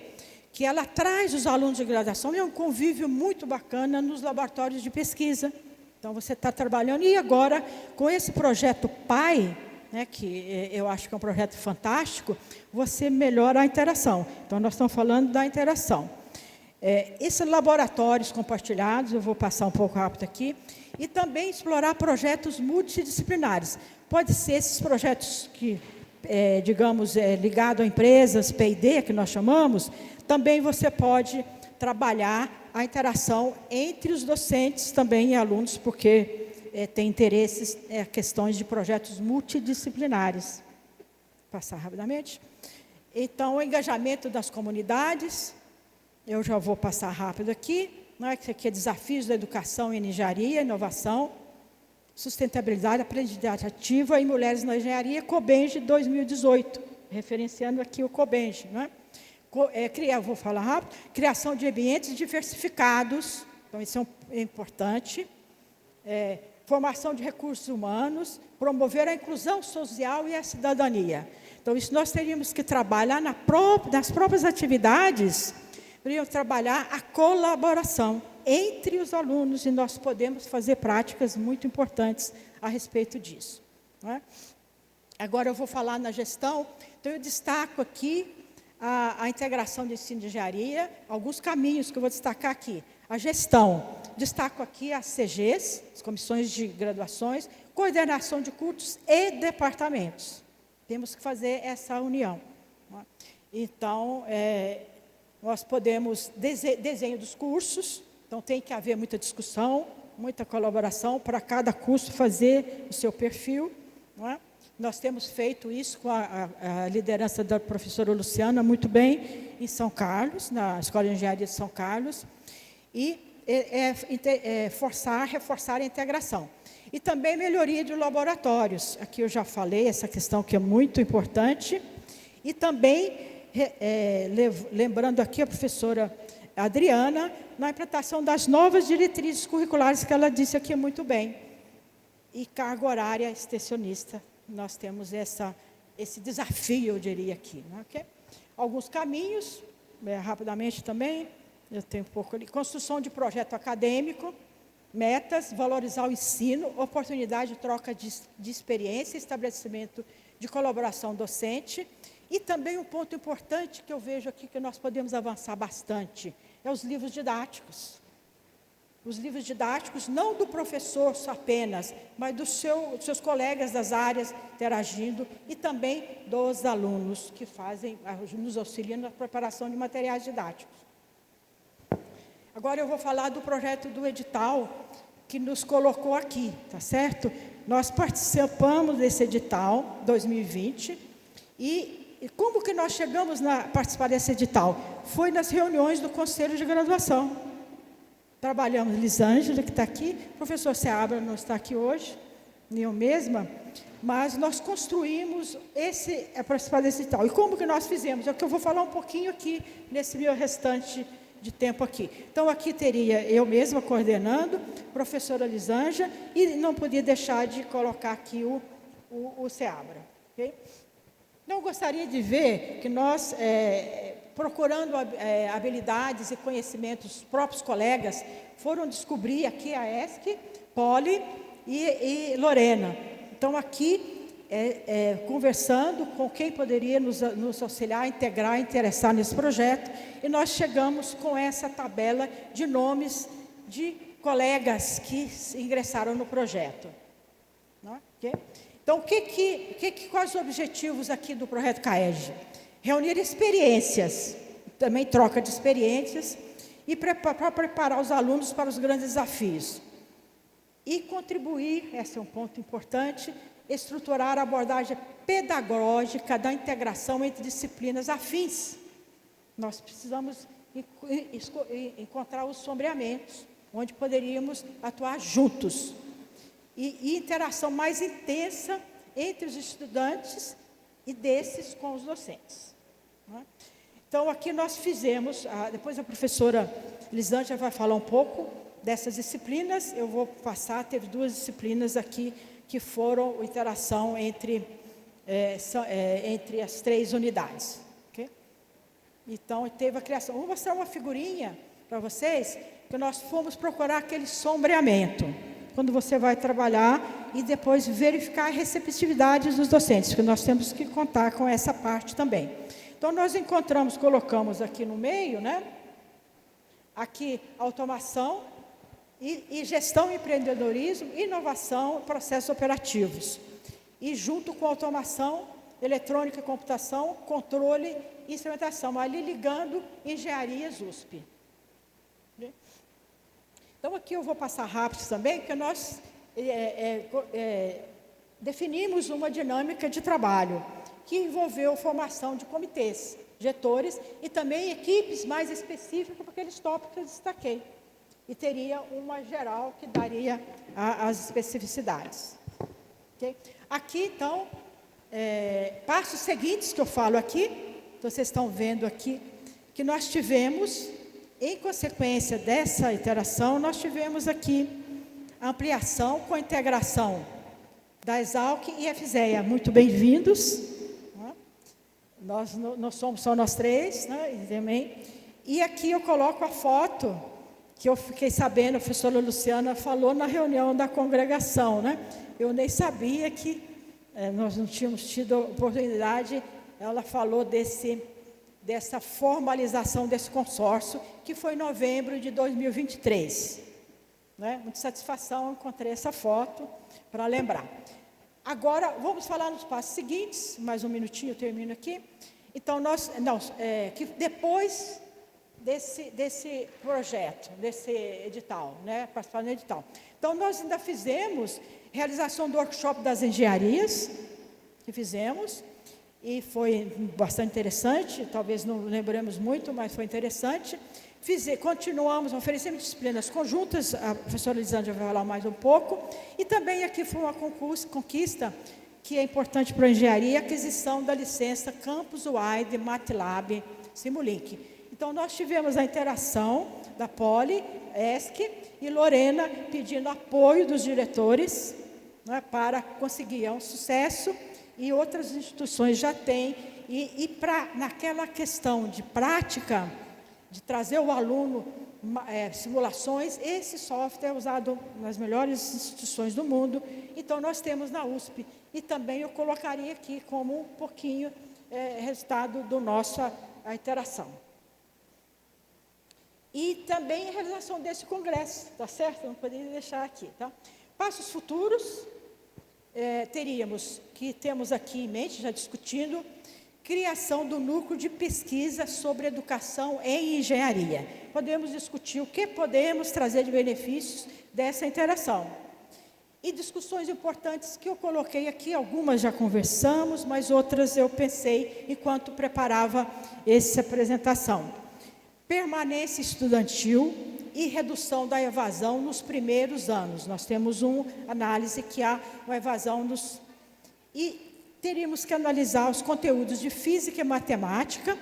que ela traz os alunos de graduação, e é um convívio muito bacana nos laboratórios de pesquisa. Então, você está trabalhando, e agora, com esse projeto PAI, né, que eu acho que é um projeto fantástico, você melhora a interação. Então, nós estamos falando da interação. Esses laboratórios compartilhados, eu vou passar um pouco rápido aqui, e também explorar projetos multidisciplinares. Pode ser esses projetos que, digamos, ligados a empresas, P&D, que nós chamamos, também você pode trabalhar a interação entre os docentes também e alunos, porque tem interesses, questões de projetos multidisciplinares. Vou passar rapidamente. Então, o engajamento das comunidades, eu já vou passar rápido aqui, né, que aqui é desafios da educação em engenharia, inovação, sustentabilidade, aprendizagem ativa e mulheres na engenharia, COBENGE 2018, referenciando aqui o COBENGE, né? Vou falar rápido, criação de ambientes diversificados, então isso é importante, formação de recursos humanos, promover a inclusão social e a cidadania. Então, isso nós teríamos que trabalhar nas próprias atividades, teríamos que trabalhar a colaboração entre os alunos, e nós podemos fazer práticas muito importantes a respeito disso. Né? Agora, eu vou falar na gestão, então eu destaco aqui a integração de ensino de engenharia, alguns caminhos que eu vou destacar aqui. A gestão, destaco aqui as CGs, as comissões de graduações, coordenação de cursos e departamentos. Temos que fazer essa união. Então, nós podemos, desenho dos cursos, então tem que haver muita discussão, muita colaboração para cada curso fazer o seu perfil. Não é? Nós temos feito isso com a liderança da professora Luciana muito bem em São Carlos, na Escola de Engenharia de São Carlos, e reforçar a integração. E também melhoria de laboratórios. Aqui eu já falei essa questão que é muito importante. E também, lembrando aqui a professora Adriana, na implantação das novas diretrizes curriculares, que ela disse aqui muito bem. E carga horária extensionista. Nós temos esse desafio, eu diria aqui. Né? Okay? Alguns caminhos, rapidamente também, eu tenho um pouco ali. Construção de projeto acadêmico, metas, valorizar o ensino, oportunidade de troca de experiência, estabelecimento de colaboração docente. E também um ponto importante que eu vejo aqui que nós podemos avançar bastante, é os livros didáticos. Os livros didáticos, não do professor só apenas, mas dos seus colegas das áreas interagindo e também dos alunos que nos auxiliam na preparação de materiais didáticos. Agora eu vou falar do projeto do edital que nos colocou aqui, tá certo? Nós participamos desse edital 2020 e como que nós chegamos a participar desse edital? Foi nas reuniões do Conselho de Graduação. Trabalhamos, Lisângela, que está aqui, o professor Seabra não está aqui hoje, nem eu mesma, mas nós construímos participar desse edital. E como que nós fizemos? É o que eu vou falar um pouquinho aqui, nesse meu restante de tempo aqui. Então, aqui teria eu mesma coordenando, professora Lisângela, e não podia deixar de colocar aqui o Seabra. Okay? Então, eu gostaria de ver que nós, procurando habilidades e conhecimentos dos próprios colegas, foram descobrir aqui a ESC, Poli e Lorena. Então, aqui, conversando com quem poderia nos auxiliar, integrar, interessar nesse projeto, e nós chegamos com essa tabela de nomes de colegas que ingressaram no projeto. Não é? Okay? Então, quais os objetivos aqui do projeto CAEG? Reunir experiências, também troca de experiências, e para preparar os alunos para os grandes desafios. E contribuir, esse é um ponto importante, estruturar a abordagem pedagógica da integração entre disciplinas afins. Nós precisamos encontrar os sombreamentos, onde poderíamos atuar juntos. E interação mais intensa entre os estudantes e desses com os docentes. Né? Então, aqui nós fizemos, depois a professora Lisângela vai falar um pouco dessas disciplinas, eu vou passar, teve 2 disciplinas aqui que foram interação entre as 3 unidades. Okay? Então, teve a criação. Vou mostrar uma figurinha para vocês, que nós fomos procurar aquele sombreamento, quando você vai trabalhar e depois verificar a receptividade dos docentes, porque nós temos que contar com essa parte também. Então, nós colocamos aqui no meio, né? Aqui, automação e gestão e empreendedorismo, inovação e processos operativos. E junto com automação, eletrônica e computação, controle e instrumentação, ali ligando engenharias USP. Então, aqui eu vou passar rápido também, porque nós definimos uma dinâmica de trabalho que envolveu formação de comitês, getores e também equipes mais específicas para aqueles tópicos que eu destaquei. E teria uma geral que daria as especificidades. Okay? Aqui, então, passos seguintes que eu falo aqui, vocês estão vendo aqui, que nós tivemos, em consequência dessa interação, nós tivemos aqui a ampliação com a integração da Exalc e FZEA. Muito bem-vindos. Né? Nós não somos só nós 3, né? Também. E aqui eu coloco a foto que eu fiquei sabendo, a professora Luciana falou na reunião da congregação, né? Eu nem sabia que nós não tínhamos tido a oportunidade, ela falou desse dessa formalização desse consórcio, que foi em novembro de 2023. Né? Muita satisfação, encontrei essa foto para lembrar. Agora, vamos falar nos passos seguintes, mais um minutinho, eu termino aqui. Então, que depois desse projeto, desse edital, né, participar do edital. Então, nós ainda fizemos realização do workshop das engenharias, que fizemos, e foi bastante interessante, talvez não lembremos muito, mas foi interessante. Continuamos, oferecemos disciplinas conjuntas, a professora Lisângela vai falar mais um pouco, e também aqui foi uma conquista que é importante para a engenharia, a aquisição da licença Campus Wide MATLAB Simulink. Então, nós tivemos a interação da Poli, ESC e Lorena pedindo apoio dos diretores, né, para conseguir um sucesso, e outras instituições já têm, naquela questão de prática, de trazer o aluno simulações, esse software é usado nas melhores instituições do mundo. Então, nós temos na USP, e também eu colocaria aqui como um pouquinho resultado do nossa interação. E também a realização desse congresso, tá certo? Não poderia deixar aqui, tá? Passos futuros, temos aqui em mente, já discutindo, criação do núcleo de pesquisa sobre educação em engenharia. Podemos discutir o que podemos trazer de benefícios dessa interação. E discussões importantes que eu coloquei aqui, algumas já conversamos, mas outras eu pensei enquanto preparava essa apresentação. Permanência estudantil e redução da evasão nos primeiros anos. Nós temos uma análise que há uma evasão e teríamos que analisar os conteúdos de física e matemática,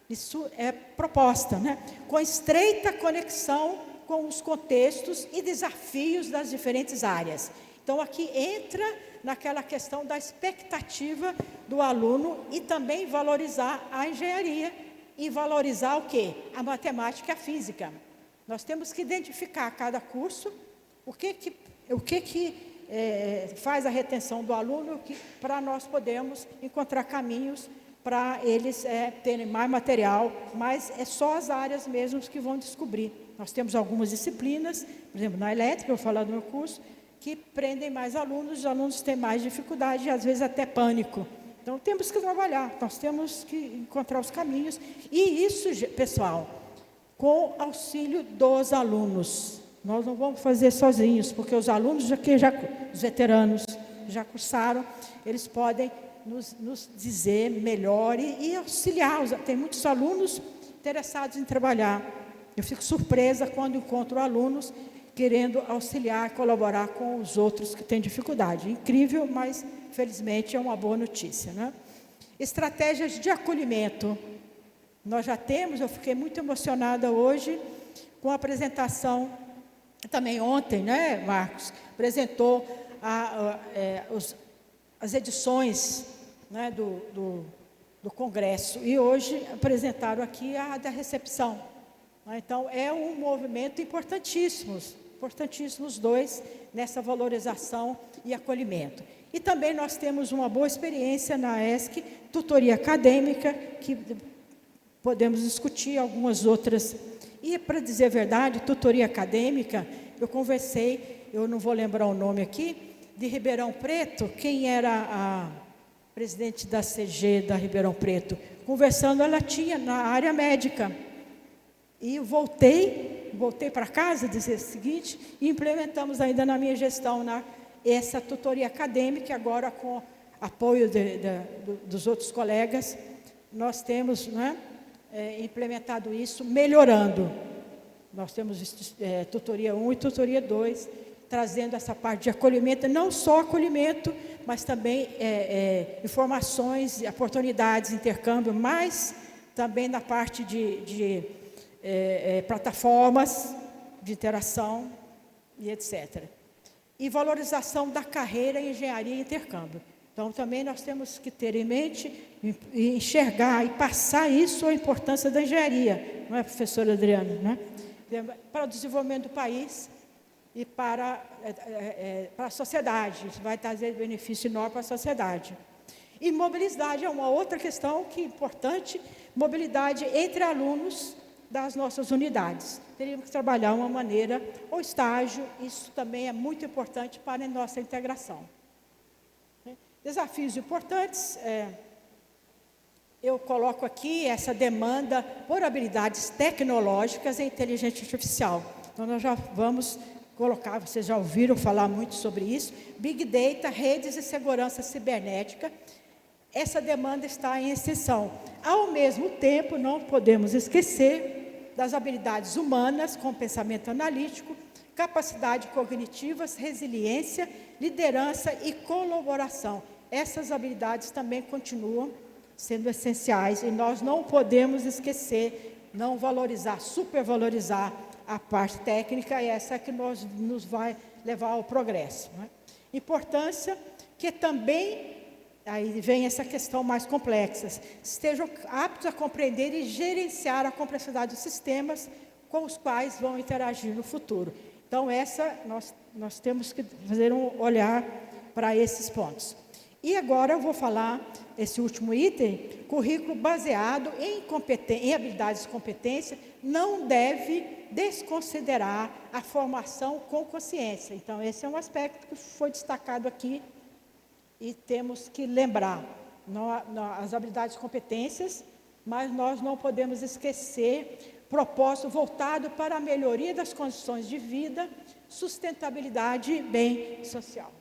isso é proposta, né? Com estreita conexão com os contextos e desafios das diferentes áreas. Então, aqui entra naquela questão da expectativa do aluno e também valorizar a engenharia e valorizar o quê? A matemática e a física. Nós temos que identificar cada curso, o que faz a retenção do aluno, para nós podermos encontrar caminhos para eles terem mais material, mas é só as áreas mesmo que vão descobrir. Nós temos algumas disciplinas, por exemplo, na elétrica, eu vou falar do meu curso, que prendem mais alunos, os alunos têm mais dificuldade, e às vezes até pânico. Então, temos que trabalhar, nós temos que encontrar os caminhos, e isso, pessoal, com auxílio dos alunos. Nós não vamos fazer sozinhos, porque os alunos, os veteranos, já cursaram, eles podem nos dizer melhor e auxiliar. Tem muitos alunos interessados em trabalhar. Eu fico surpresa quando encontro alunos querendo auxiliar, colaborar com os outros que têm dificuldade. Incrível, mas, felizmente, é uma boa notícia, né? Estratégias de acolhimento. Nós já temos, eu fiquei muito emocionada hoje com a apresentação, também ontem, né, Marcos, apresentou as edições, né, do Congresso, e hoje apresentaram aqui a da recepção. Então, é um movimento importantíssimo os dois, nessa valorização e acolhimento. E também nós temos uma boa experiência na ESC, tutoria acadêmica, que podemos discutir algumas outras. E, para dizer a verdade, tutoria acadêmica, eu conversei, eu não vou lembrar o nome aqui, de Ribeirão Preto, quem era a presidente da CG da Ribeirão Preto, conversando, ela tinha na área médica. E voltei para casa, dizer o seguinte, e implementamos ainda na minha gestão essa tutoria acadêmica, agora com apoio dos outros colegas, nós temos, né, implementado isso, melhorando. Nós temos tutoria 1 e tutoria 2, trazendo essa parte de acolhimento, não só acolhimento, mas também informações, oportunidades, intercâmbio, mas também na parte de plataformas de interação e etc. E valorização da carreira em engenharia e intercâmbio. Então, também nós temos que ter em mente, e enxergar e passar isso, a importância da engenharia, não é, professora Adriana? Né? Para o desenvolvimento do país e para a sociedade. Isso vai trazer benefício enorme para a sociedade. E mobilidade é uma outra questão que é importante, mobilidade entre alunos das nossas unidades. Teríamos que trabalhar uma maneira, o estágio, isso também é muito importante para a nossa integração. Desafios importantes, eu coloco aqui essa demanda por habilidades tecnológicas e inteligência artificial. Então, nós já vamos colocar, vocês já ouviram falar muito sobre isso, Big Data, redes e segurança cibernética. Essa demanda está em exceção. Ao mesmo tempo, não podemos esquecer das habilidades humanas, com pensamento analítico, capacidade cognitivas, resiliência, liderança e colaboração. Essas habilidades também continuam sendo essenciais e nós não podemos esquecer, não valorizar, supervalorizar a parte técnica, e essa é que nos vai levar ao progresso. Não é? Importância que também, aí vem essa questão mais complexa, estejam aptos a compreender e gerenciar a complexidade dos sistemas com os quais vão interagir no futuro. Então, nós temos que fazer um olhar para esses pontos. E agora eu vou falar, esse último item, currículo baseado em habilidades e competência, não deve desconsiderar a formação com consciência. Então, esse é um aspecto que foi destacado aqui e temos que lembrar. As habilidades e competências, mas nós não podemos esquecer propósito voltado para a melhoria das condições de vida, sustentabilidade e bem social.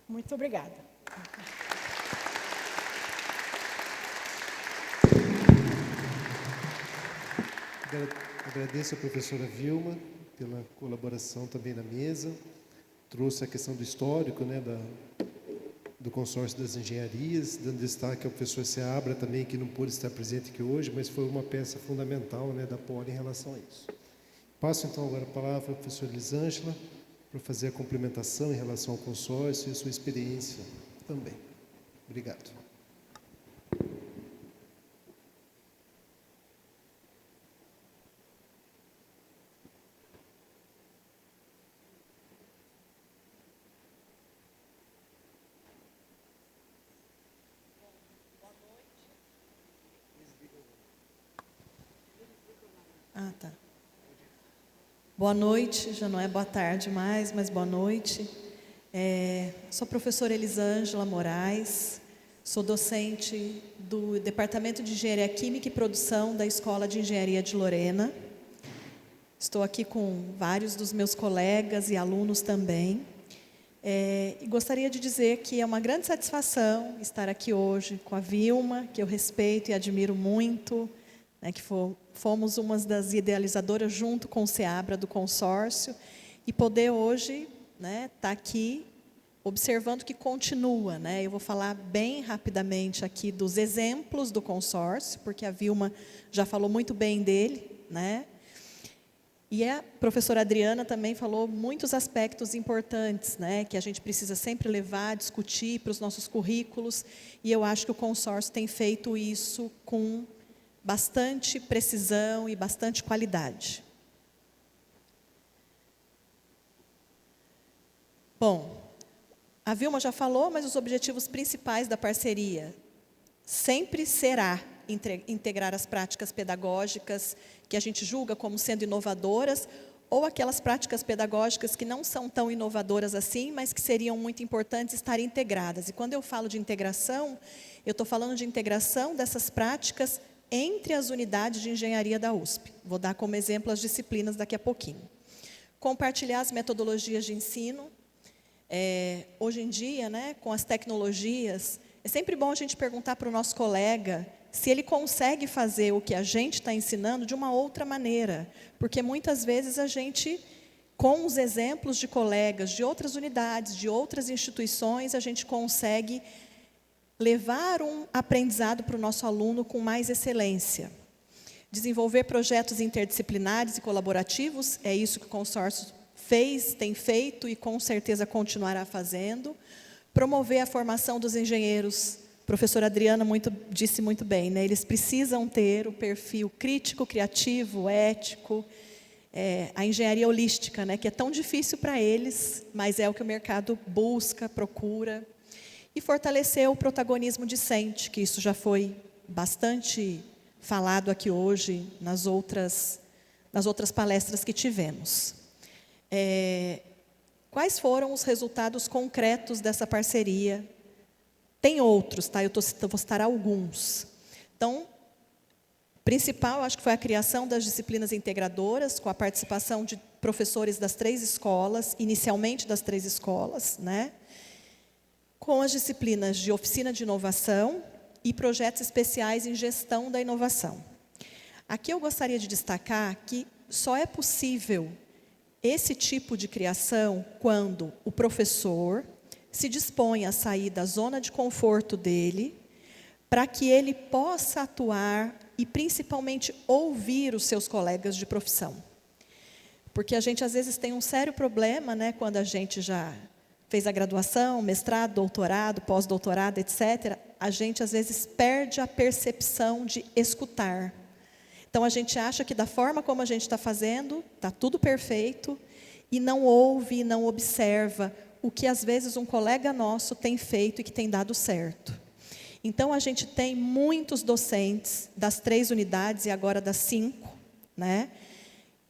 Muito obrigada. Agradeço a professora Vilma pela colaboração também na mesa. Trouxe a questão do histórico, né, do consórcio das engenharias, dando destaque ao professor Seabra também, que não pôde estar presente aqui hoje, mas foi uma peça fundamental, né, da Poli em relação a isso. Passo então agora a palavra à professora Elisângela para fazer a complementação em relação ao consórcio e a sua experiência também. Obrigado. Tá. Boa noite, já não é boa tarde mais, mas boa noite. Sou a professora Elisângela Moraes, sou docente do Departamento de Engenharia Química e Produção da Escola de Engenharia de Lorena. Estou aqui com vários dos meus colegas e alunos também. E gostaria de dizer que é uma grande satisfação estar aqui hoje com a Vilma, que eu respeito e admiro muito, né, que fomos uma das idealizadoras junto com o Seabra do consórcio, e poder hoje, né, estar aqui observando que continua. Né? Eu vou falar bem rapidamente aqui dos exemplos do consórcio, porque a Vilma já falou muito bem dele, né? E a professora Adriana também falou muitos aspectos importantes, né, que a gente precisa sempre levar, discutir para os nossos currículos, e eu acho que o consórcio tem feito isso com bastante precisão e bastante qualidade. Bom, a Vilma já falou, mas os objetivos principais da parceria sempre será integrar as práticas pedagógicas que a gente julga como sendo inovadoras, ou aquelas práticas pedagógicas que não são tão inovadoras assim, mas que seriam muito importantes estarem integradas. E quando eu falo de integração, eu estou falando de integração dessas práticas entre as unidades de engenharia da USP. Vou dar como exemplo as disciplinas daqui a pouquinho. Compartilhar as metodologias de ensino. Hoje em dia, né, com as tecnologias, é sempre bom a gente perguntar para o nosso colega se ele consegue fazer o que a gente está ensinando de uma outra maneira. Porque muitas vezes a gente, com os exemplos de colegas de outras unidades, de outras instituições, a gente consegue levar um aprendizado para o nosso aluno com mais excelência. Desenvolver projetos interdisciplinares e colaborativos, é isso que o consórcio fez, tem feito e com certeza continuará fazendo. Promover a formação dos engenheiros. A professora Adriana disse muito bem, né? Eles precisam ter o perfil crítico, criativo, ético, a engenharia holística, né? Que é tão difícil para eles, mas é o que o mercado busca, procura. e fortalecer o protagonismo discente, que isso já foi bastante falado aqui hoje nas outras palestras que tivemos. Quais foram os resultados concretos dessa parceria? Tem outros, tá? Eu vou citar alguns. Então, principal, acho que foi a criação das disciplinas integradoras, com a participação de professores das 3 escolas, inicialmente das 3 escolas, né? Com as disciplinas de oficina de inovação e projetos especiais em gestão da inovação. Aqui eu gostaria de destacar que só é possível esse tipo de criação quando o professor se dispõe a sair da zona de conforto dele, para que ele possa atuar e, principalmente, ouvir os seus colegas de profissão. Porque a gente, às vezes, tem um sério problema, né, quando a gente já fez a graduação, mestrado, doutorado, pós-doutorado, etc., a gente, às vezes, perde a percepção de escutar. Então, a gente acha que, da forma como a gente está fazendo, está tudo perfeito, e não ouve, não observa o que, às vezes, um colega nosso tem feito e que tem dado certo. Então, a gente tem muitos docentes das 3 unidades e agora das 5, né,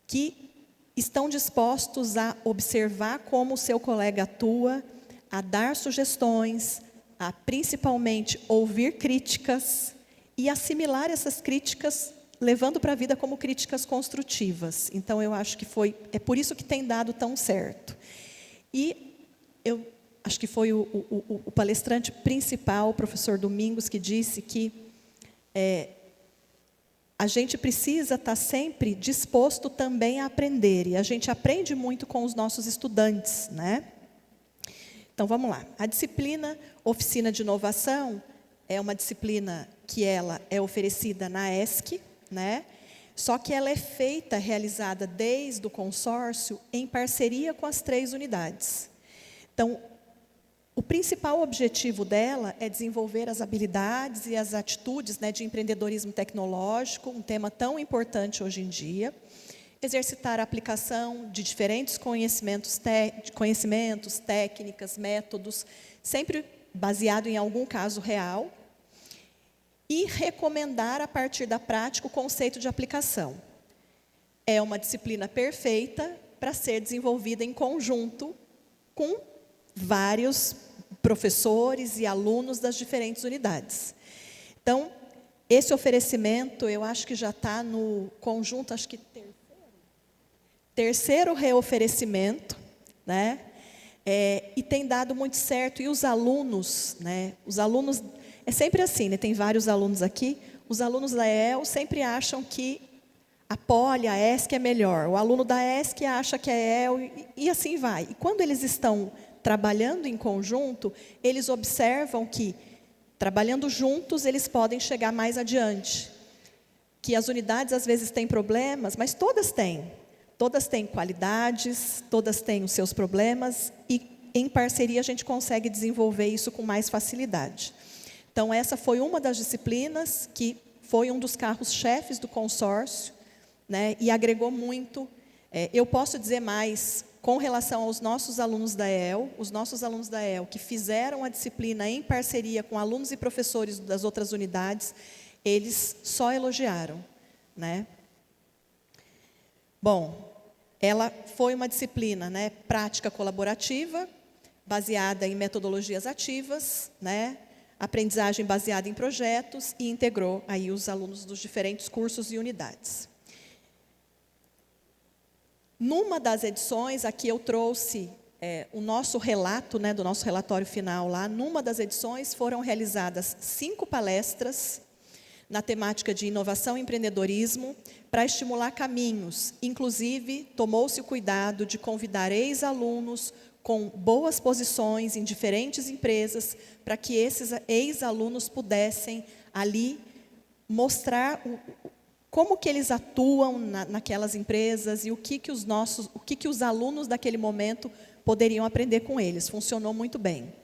que estão dispostos a observar como o seu colega atua, a dar sugestões, a principalmente ouvir críticas e assimilar essas críticas, levando para a vida como críticas construtivas. Então, eu acho que é por isso que tem dado tão certo. E eu acho que foi o palestrante principal, o professor Domingos, que disse que a gente precisa estar sempre disposto também a aprender, e a gente aprende muito com os nossos estudantes, né? Então, vamos lá. A disciplina Oficina de Inovação é uma disciplina que ela é oferecida na ESC, né? Só que ela é realizada desde o consórcio em parceria com as 3 unidades. Então, o principal objetivo dela é desenvolver as habilidades e as atitudes, né, de empreendedorismo tecnológico, um tema tão importante hoje em dia, exercitar a aplicação de diferentes conhecimentos, técnicas, métodos, sempre baseado em algum caso real, e recomendar, a partir da prática, o conceito de aplicação. É uma disciplina perfeita para ser desenvolvida em conjunto com vários professores e alunos das diferentes unidades. Então, esse oferecimento, eu acho que já está no conjunto, acho que terceiro reoferecimento, né? E tem dado muito certo. E os alunos, né? Os alunos, é sempre assim, né? Tem vários alunos aqui. Os alunos da EEL sempre acham que a Poli, a ESC é melhor. O aluno da ESC acha que a EEL, e assim vai. E quando eles estão trabalhando em conjunto, eles observam que, trabalhando juntos, eles podem chegar mais adiante. Que as unidades, às vezes, têm problemas, mas todas têm. Todas têm qualidades, todas têm os seus problemas, e, em parceria, a gente consegue desenvolver isso com mais facilidade. Então, essa foi uma das disciplinas que foi um dos carros-chefes do consórcio, né, e agregou muito. Eu posso dizer mais com relação aos nossos alunos da EEL, os nossos alunos da EEL que fizeram a disciplina em parceria com alunos e professores das outras unidades, eles só elogiaram, né? Bom, ela foi uma disciplina, né, prática colaborativa, baseada em metodologias ativas, né, aprendizagem baseada em projetos, e integrou aí os alunos dos diferentes cursos e unidades. Numa das edições, aqui eu trouxe o nosso relato, né, do nosso relatório final lá. Numa das edições foram realizadas 5 palestras na temática de inovação e empreendedorismo para estimular caminhos. Inclusive, tomou-se o cuidado de convidar ex-alunos com boas posições em diferentes empresas para que esses ex-alunos pudessem ali mostrar como que eles atuam naquelas empresas e o que os alunos daquele momento poderiam aprender com eles. Funcionou muito bem.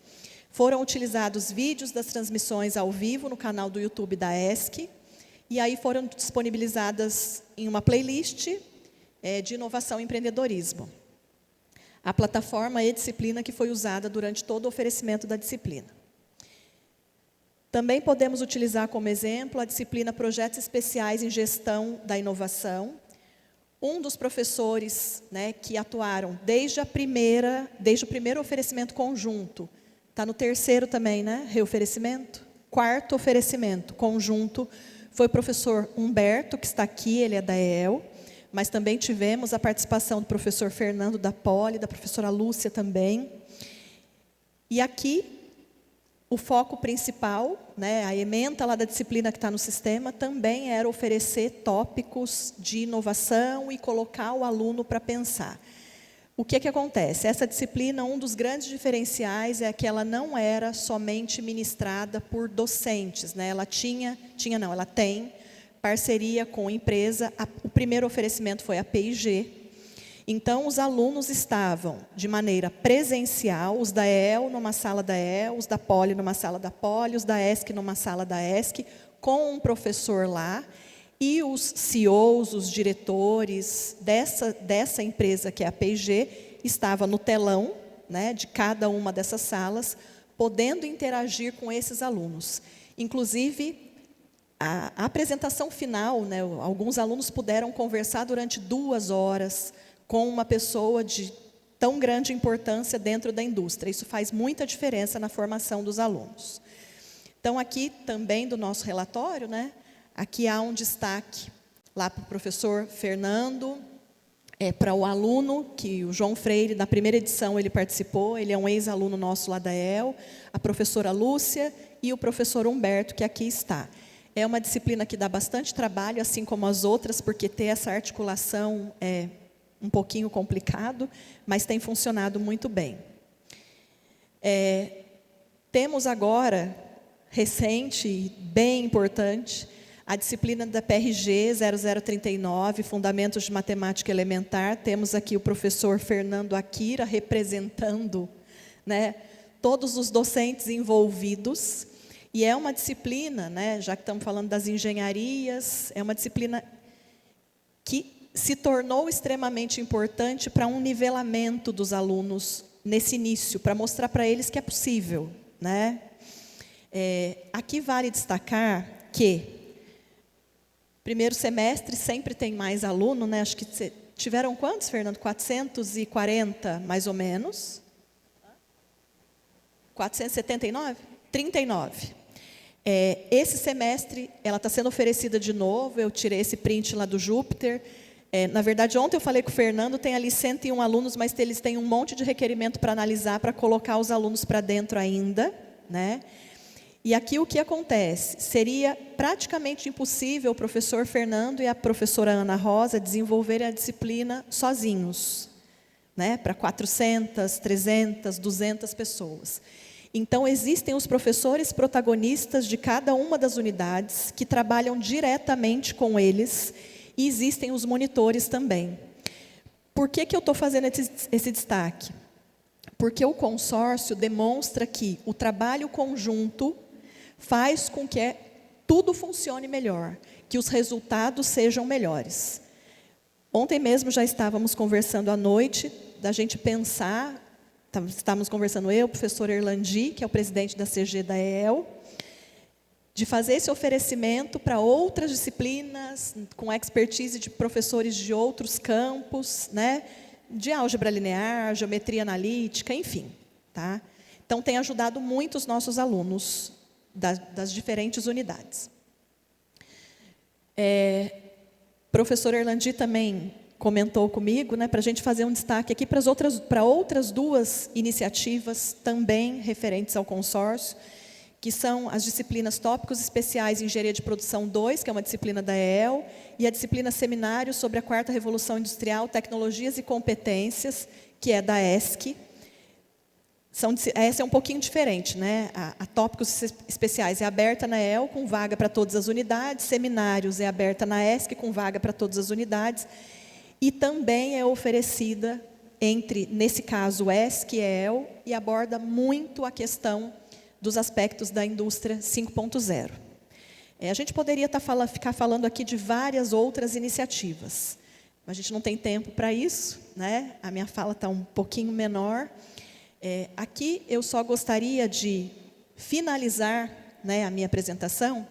Foram utilizados vídeos das transmissões ao vivo no canal do YouTube da ESC, e aí foram disponibilizadas em uma playlist de inovação e empreendedorismo. A plataforma e disciplina que foi usada durante todo o oferecimento da disciplina. Também podemos utilizar como exemplo a disciplina Projetos Especiais em Gestão da Inovação. Um dos professores, né, que atuaram desde o primeiro oferecimento conjunto, está no terceiro também, né, reoferecimento? Quarto oferecimento conjunto, foi o professor Humberto, que está aqui, ele é da EEL, mas também tivemos a participação do professor Fernando da Poli, da professora Lúcia também. E aqui, o foco principal, né, a ementa lá da disciplina que está no sistema, também era oferecer tópicos de inovação e colocar o aluno para pensar. O que que acontece? Essa disciplina, um dos grandes diferenciais é que ela não era somente ministrada por docentes, né? Ela ela tem parceria com empresa. O primeiro oferecimento foi a P&G. Então, os alunos estavam de maneira presencial, os da EEL numa sala da EEL, os da Poli numa sala da Poli, os da ESC numa sala da ESC, com um professor lá, e os CEOs, os diretores dessa empresa, que é a P&G, estavam no telão, né, de cada uma dessas salas, podendo interagir com esses alunos. Inclusive, a apresentação final, né, alguns alunos puderam conversar durante 2 horas, com uma pessoa de tão grande importância dentro da indústria. Isso faz muita diferença na formação dos alunos. Então, aqui também do nosso relatório, né, aqui há um destaque lá para o professor Fernando, para o aluno, que o João Freire, na primeira edição, ele participou, ele é um ex-aluno nosso lá da EEL, a professora Lúcia e o professor Humberto, que aqui está. É uma disciplina que dá bastante trabalho, assim como as outras, porque ter essa articulação é um pouquinho complicado, mas tem funcionado muito bem. Temos agora, recente e bem importante, a disciplina da PRG 0039, Fundamentos de Matemática Elementar. Temos aqui o professor Fernando Akira representando, né, todos os docentes envolvidos. E é uma disciplina, né, já que estamos falando das engenharias, é uma disciplina que se tornou extremamente importante para um nivelamento dos alunos nesse início, para mostrar para eles que é possível, né? Aqui vale destacar que primeiro semestre sempre tem mais aluno, né? Acho que tiveram quantos, Fernando? 440, mais ou menos. 479? 39. Esse semestre, ela está sendo oferecida de novo, eu tirei esse print lá do Júpiter. Na verdade, ontem eu falei com o Fernando, tem ali 101 alunos, mas eles têm um monte de requerimento para analisar, para colocar os alunos para dentro ainda, né? E aqui o que acontece? Seria praticamente impossível o professor Fernando e a professora Ana Rosa desenvolverem a disciplina sozinhos, né? Para 400, 300, 200 pessoas. Então, existem os professores protagonistas de cada uma das unidades, que trabalham diretamente com eles, e existem os monitores também. Por que eu estou fazendo esse destaque? Porque o consórcio demonstra que o trabalho conjunto faz com que tudo funcione melhor, que os resultados sejam melhores. Ontem mesmo já estávamos conversando à noite, da gente pensar, estávamos conversando eu, o professor Erlandi, que é o presidente da CG da EEL, de fazer esse oferecimento para outras disciplinas, com expertise de professores de outros campos, né, de álgebra linear, geometria analítica, enfim. Tá? Então, tem ajudado muito os nossos alunos das diferentes unidades. Professor Erlandi também comentou comigo, né, para a gente fazer um destaque aqui para outras 2 iniciativas também referentes ao consórcio, que são as disciplinas Tópicos Especiais em Engenharia de Produção 2, que é uma disciplina da EEL, e a disciplina Seminário sobre a 4ª Revolução Industrial, Tecnologias e Competências, que é da ESC. Essa é um pouquinho diferente, né? A Tópicos Especiais é aberta na EEL, com vaga para todas as unidades, Seminários é aberta na ESC, com vaga para todas as unidades, e também é oferecida nesse caso, ESC e EEL, e aborda muito a questão dos aspectos da indústria 5.0. A gente poderia ficar falando aqui de várias outras iniciativas, mas a gente não tem tempo para isso, né? A minha fala está um pouquinho menor. Aqui eu só gostaria de finalizar né, a minha apresentação,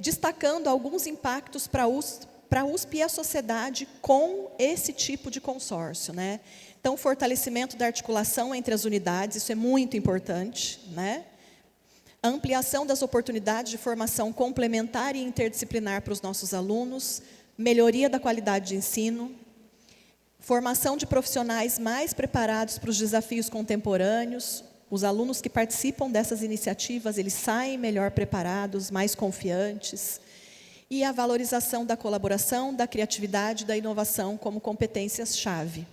destacando alguns impactos para a USP e a sociedade com esse tipo de consórcio, né? Então, o fortalecimento da articulação entre as unidades, isso é muito importante, né? A ampliação das oportunidades de formação complementar e interdisciplinar para os nossos alunos, melhoria da qualidade de ensino, formação de profissionais mais preparados para os desafios contemporâneos. Os alunos que participam dessas iniciativas, eles saem melhor preparados, mais confiantes. E a valorização da colaboração, da criatividade, da inovação como competências-chave.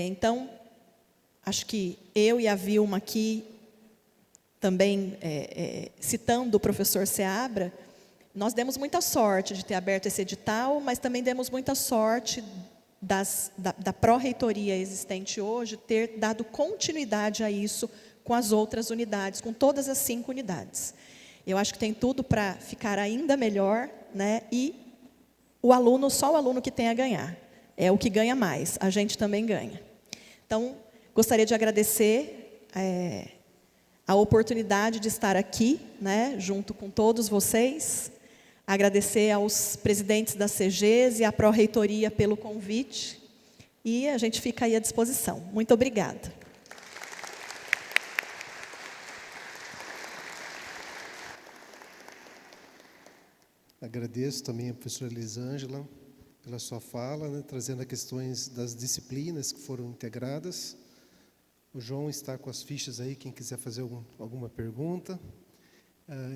Então, acho que eu e a Vilma aqui, também citando o professor Seabra, nós demos muita sorte de ter aberto esse edital, mas também demos muita sorte da pró-reitoria existente hoje ter dado continuidade a isso com as outras unidades, com todas as 5 unidades. Eu acho que tem tudo para ficar ainda melhor, né? E só o aluno que tem a ganhar. É o que ganha mais, a gente também ganha. Então, gostaria de agradecer a oportunidade de estar aqui, né, junto com todos vocês. Agradecer aos presidentes das CGs e à pró-reitoria pelo convite. E a gente fica aí à disposição. Muito obrigada. Agradeço também a professora Elisângela pela sua fala, né, trazendo as questões das disciplinas que foram integradas. O João está com as fichas aí, quem quiser fazer alguma pergunta.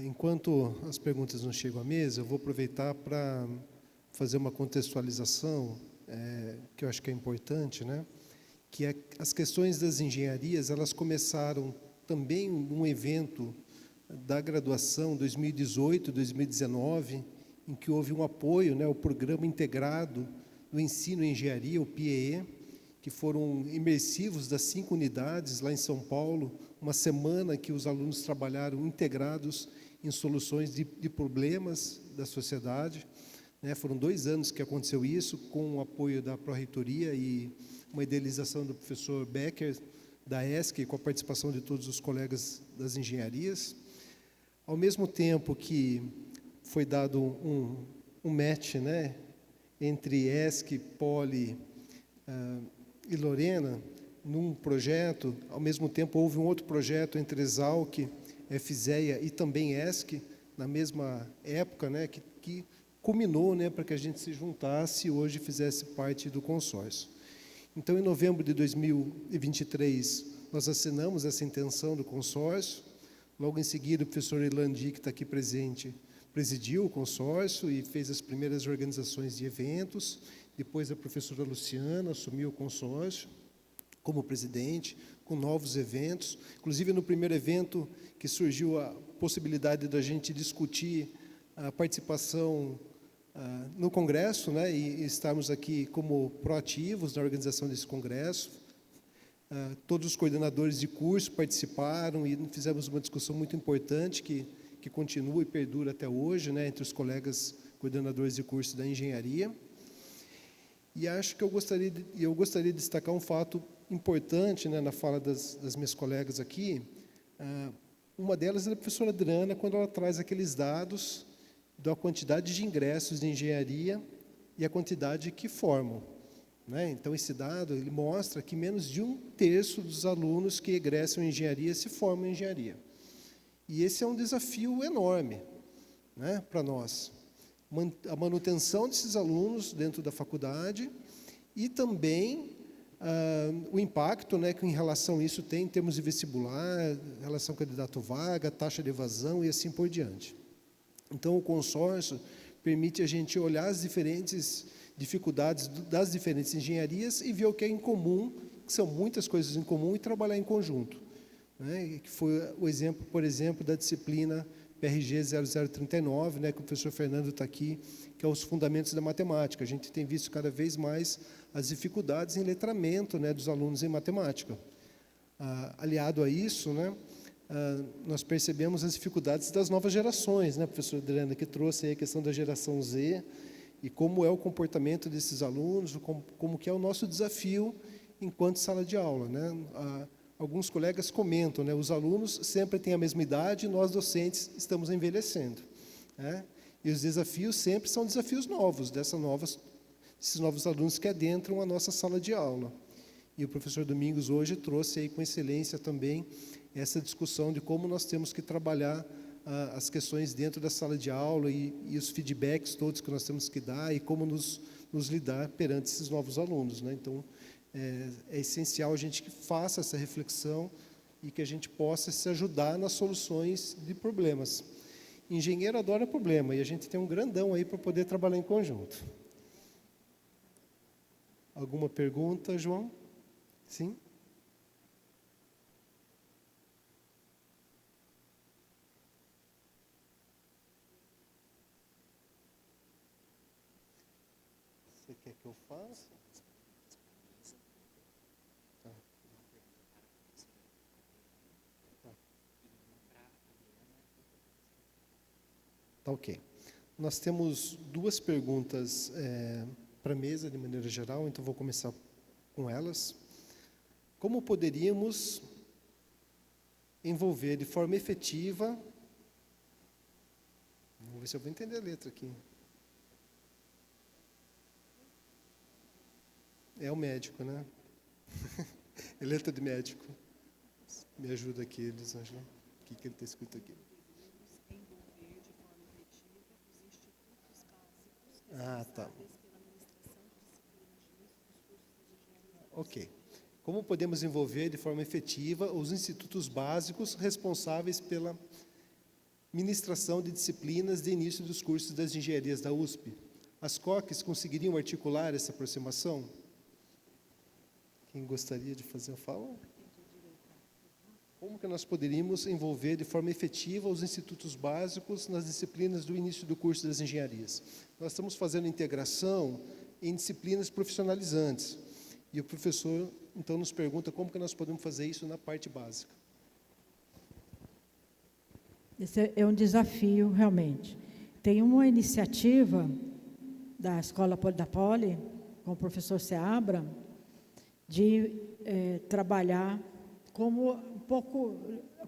Enquanto as perguntas não chegam à mesa, eu vou aproveitar para fazer uma contextualização, que eu acho que é importante, né? Que as questões das engenharias, elas começaram também num evento da graduação 2018, 2019, em que houve um apoio, né, ao Programa Integrado do Ensino em Engenharia, o PIEE, que foram imersivos das 5 unidades lá em São Paulo, uma semana que os alunos trabalharam integrados em soluções de problemas da sociedade, né? Foram 2 anos que aconteceu isso, com o apoio da pró-reitoria e uma idealização do professor Becker, da ESC, com a participação de todos os colegas das engenharias. Ao mesmo tempo que foi dado um match, né, entre ESC, Poli e Lorena, num projeto, ao mesmo tempo houve um outro projeto entre Exalc, FZEA e também ESC, na mesma época, né, que culminou, né, para que a gente se juntasse e hoje fizesse parte do consórcio. Então, em novembro de 2023, nós assinamos essa intenção do consórcio. Logo em seguida, o professor Elandi, que está aqui presente, presidiu o consórcio e fez as primeiras organizações de eventos. Depois, a professora Luciana assumiu o consórcio como presidente, com novos eventos. Inclusive, no primeiro evento que surgiu a possibilidade da gente discutir a participação no Congresso, né, e estarmos aqui como proativos na organização desse Congresso. Todos os coordenadores de curso participaram e fizemos uma discussão muito importante que continua e perdura até hoje, né, entre os colegas coordenadores de curso da engenharia. E acho que eu gostaria de destacar um fato importante, né, na fala das minhas colegas aqui. Uma delas é a professora Adriana, quando ela traz aqueles dados da quantidade de ingressos de engenharia e a quantidade que formam, né? Então, esse dado ele mostra que menos de 1/3 dos alunos que egressam em engenharia se formam em engenharia. E esse é um desafio enorme, né, para nós. A manutenção desses alunos dentro da faculdade e também o impacto, né, que em relação a isso tem em termos de vestibular, relação candidato-vaga, taxa de evasão e assim por diante. Então, o consórcio permite a gente olhar as diferentes dificuldades das diferentes engenharias e ver o que é em comum, que são muitas coisas em comum, e trabalhar em conjunto, né? Que foi o exemplo, por exemplo, da disciplina PRG 0039, né, que o professor Fernando está aqui, que é os fundamentos da matemática. A gente tem visto cada vez mais as dificuldades em letramento, né, dos alunos em matemática. Aliado a isso, né, nós percebemos as dificuldades das novas gerações, né, professor Adriana, que trouxe aí a questão da geração Z, e como é o comportamento desses alunos, como que é o nosso desafio enquanto sala de aula, né? alguns colegas comentam, né, os alunos sempre têm a mesma idade, nós docentes estamos envelhecendo, né? E os desafios sempre são desafios novos, desses novos alunos que adentram a nossa sala de aula. E o professor Domingos hoje trouxe aí com excelência também essa discussão de como nós temos que trabalhar as questões dentro da sala de aula e os feedbacks todos que nós temos que dar e como nos lidar perante esses novos alunos, né? Então, é essencial a gente que faça essa reflexão e que a gente possa se ajudar nas soluções de problemas. Engenheiro adora problema e a gente tem um grandão aí para poder trabalhar em conjunto. Alguma pergunta, João? Sim? Você quer que eu faça? Tá ok. Nós temos duas perguntas para a mesa, de maneira geral, então vou começar com elas. Como poderíamos envolver de forma efetiva... Vamos ver se eu vou entender a letra aqui. É o médico, né? É letra de médico. Me ajuda aqui, Elisângela. O que ele está escrito aqui? Ah, tá. Ok. Como podemos envolver de forma efetiva os institutos básicos responsáveis pela ministração de disciplinas de início dos cursos das engenharias da USP? As COCs conseguiriam articular essa aproximação? Quem gostaria de fazer a fala? Como que nós poderíamos envolver de forma efetiva os institutos básicos nas disciplinas do início do curso das engenharias? Nós estamos fazendo integração em disciplinas profissionalizantes. E o professor, então, nos pergunta como que nós podemos fazer isso na parte básica. Esse é um desafio, realmente. Tem uma iniciativa da Escola da Poli, com o professor Seabra, de trabalhar como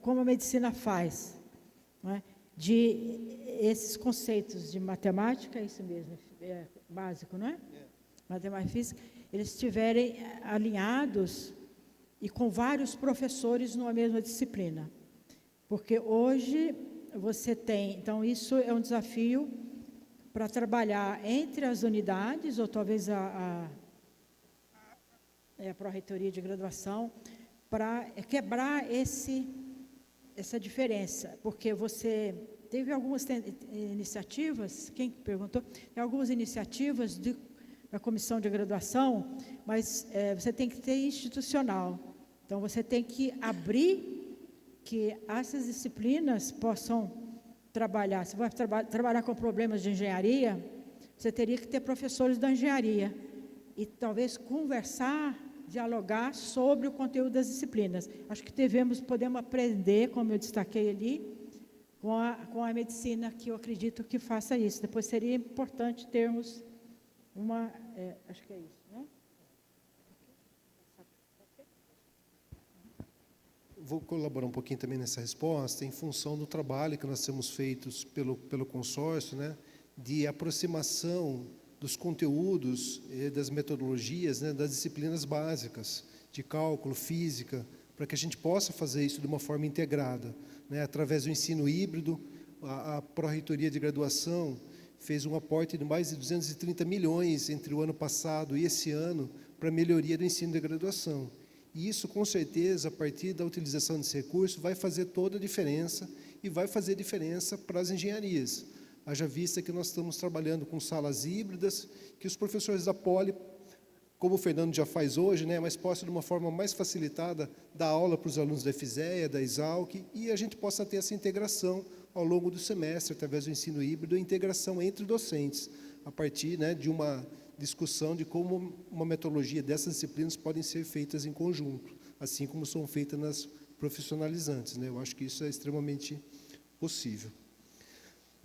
a medicina faz, não é? De esses conceitos de matemática, é isso mesmo, básico, não é? Matemática e física, eles estiverem alinhados e com vários professores numa mesma disciplina. Porque hoje você tem, então isso é um desafio para trabalhar entre as unidades, ou talvez a pró-reitoria de graduação, para quebrar essa diferença, porque você teve algumas iniciativas, quem perguntou, tem algumas iniciativas da comissão de graduação, mas você tem que ter institucional, então você tem que abrir que essas disciplinas possam trabalhar. Se vai trabalhar com problemas de engenharia, você teria que ter professores da engenharia e talvez conversar, dialogar sobre o conteúdo das disciplinas. Acho que podemos aprender, como eu destaquei ali, com a medicina, que eu acredito que faça isso. Depois seria importante termos acho que é isso, né? Vou colaborar um pouquinho também nessa resposta, em função do trabalho que nós temos feito pelo consórcio, né, de aproximação dos conteúdos, das metodologias, né, das disciplinas básicas, de cálculo, física, para que a gente possa fazer isso de uma forma integrada, né, através do ensino híbrido. A pró-reitoria de graduação fez um aporte de mais de 230 milhões entre o ano passado e esse ano para a melhoria do ensino de graduação. E isso, com certeza, a partir da utilização desse recurso, vai fazer toda a diferença e vai fazer diferença para as engenharias. Haja vista que nós estamos trabalhando com salas híbridas, que os professores da Poli, como o Fernando já faz hoje, né, mas possa, de uma forma mais facilitada, dar aula para os alunos da FISEA, da Exalc, e a gente possa ter essa integração ao longo do semestre, através do ensino híbrido, a integração entre docentes, a partir, né, de uma discussão de como uma metodologia dessas disciplinas podem ser feitas em conjunto, assim como são feitas nas profissionalizantes, né? Eu acho que isso é extremamente possível.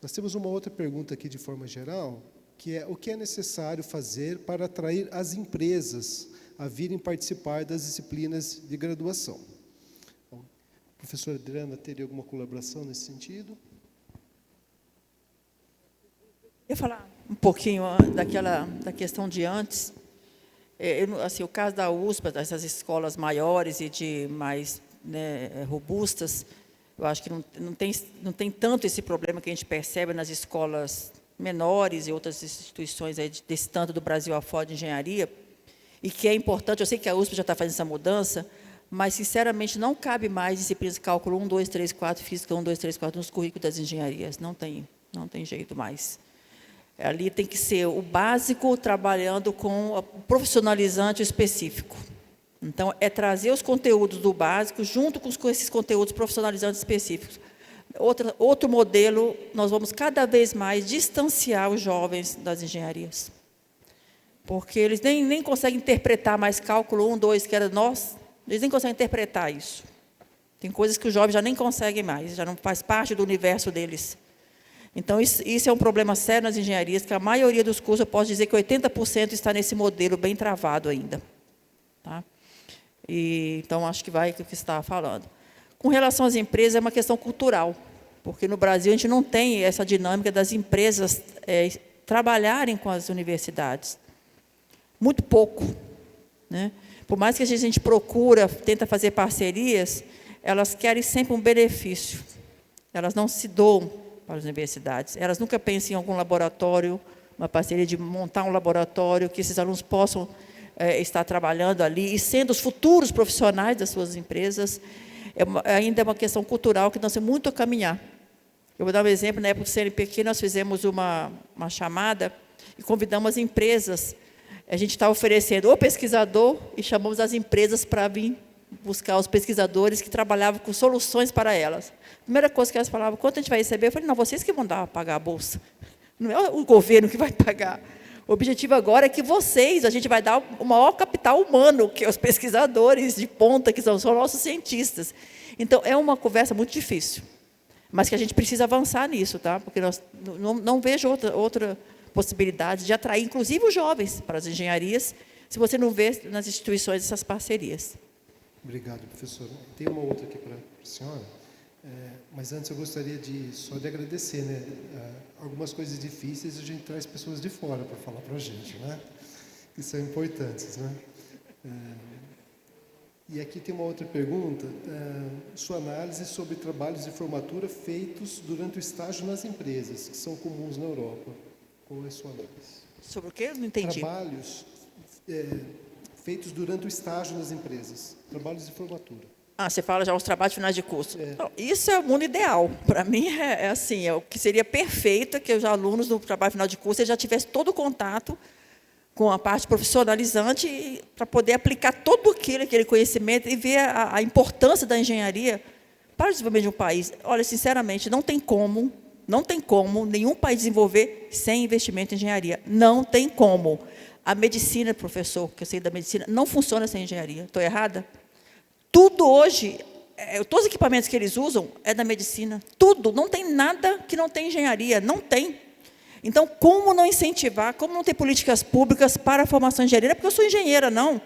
Nós temos uma outra pergunta aqui de forma geral, que é: o que é necessário fazer para atrair as empresas a virem participar das disciplinas de graduação? professora Adriana teria alguma colaboração nesse sentido? Eu ia falar um pouquinho da questão de antes. Assim, o caso da USP, dessas escolas maiores e de mais, né, robustas, eu acho que não tem tanto esse problema que a gente percebe nas escolas menores e outras instituições aí desse tanto do Brasil afora de engenharia, e que é importante. Eu sei que a USP já está fazendo essa mudança, mas, sinceramente, não cabe mais disciplinas de cálculo 1, 2, 3, 4, física 1, 2, 3, 4 nos currículos das engenharias. Não tem jeito mais. Ali tem que ser o básico trabalhando com o profissionalizante específico. Então, é trazer os conteúdos do básico junto com esses conteúdos profissionalizantes específicos. Outro modelo, nós vamos cada vez mais distanciar os jovens das engenharias. Porque eles nem conseguem interpretar mais cálculo 1, 2, que era nós, eles nem conseguem interpretar isso. Tem coisas que os jovens já nem conseguem mais, já não faz parte do universo deles. Então, isso é um problema sério nas engenharias, que a maioria dos cursos, eu posso dizer que 80% está nesse modelo bem travado ainda. Tá? Então, acho que vai o que você estava falando. Com relação às empresas, é uma questão cultural, porque no Brasil a gente não tem essa dinâmica das empresas trabalharem com as universidades. Muito pouco. Né? Por mais que a gente tenta fazer parcerias, elas querem sempre um benefício. Elas não se doam para as universidades. Elas nunca pensam em algum laboratório, uma parceria de montar um laboratório, que esses alunos possam estar trabalhando ali, e sendo os futuros profissionais das suas empresas. Ainda é uma questão cultural que nós temos muito a caminhar. Eu vou dar um exemplo. Na época do CNPq, nós fizemos uma chamada e convidamos as empresas. A gente estava oferecendo o pesquisador e chamamos as empresas para vir buscar os pesquisadores que trabalhavam com soluções para elas. A primeira coisa que elas falavam: quanto a gente vai receber? Eu falei: não, vocês que vão pagar a bolsa. Não é o governo que vai pagar. O objetivo agora é que a gente vai dar o maior capital humano, que é os pesquisadores de ponta, que são nossos cientistas. Então, é uma conversa muito difícil, mas que a gente precisa avançar nisso, tá? Porque nós não vejo outra possibilidade de atrair, inclusive, os jovens para as engenharias, se você não vê nas instituições essas parcerias. Obrigado, professor. Tem uma outra aqui para a senhora, mas antes eu gostaria só de agradecer, né? Algumas coisas difíceis a gente traz pessoas de fora para falar para a gente, né? Que são importantes, né? E aqui tem uma outra pergunta, sua análise sobre trabalhos de formatura feitos durante o estágio nas empresas, que são comuns na Europa. Qual é a sua análise? Sobre o quê? Não entendi. Trabalhos feitos durante o estágio nas empresas, trabalhos de formatura. Você fala já os trabalhos finais de curso. Não, isso é o mundo ideal. Para mim, assim, o que seria perfeito, que os alunos do trabalho final de curso já tivessem todo o contato com a parte profissionalizante para poder aplicar todo aquele conhecimento e ver a importância da engenharia para o desenvolvimento de um país. Olha, sinceramente, não tem como nenhum país desenvolver sem investimento em engenharia. Não tem como. A medicina, professor, que eu sei da medicina, não funciona sem engenharia. Estou errada? Tudo hoje, todos os equipamentos que eles usam é da medicina. Tudo, não tem nada que não tem engenharia, não tem. Então, como não incentivar, como não ter políticas públicas para a formação de engenharia? Não é porque eu sou engenheira, não.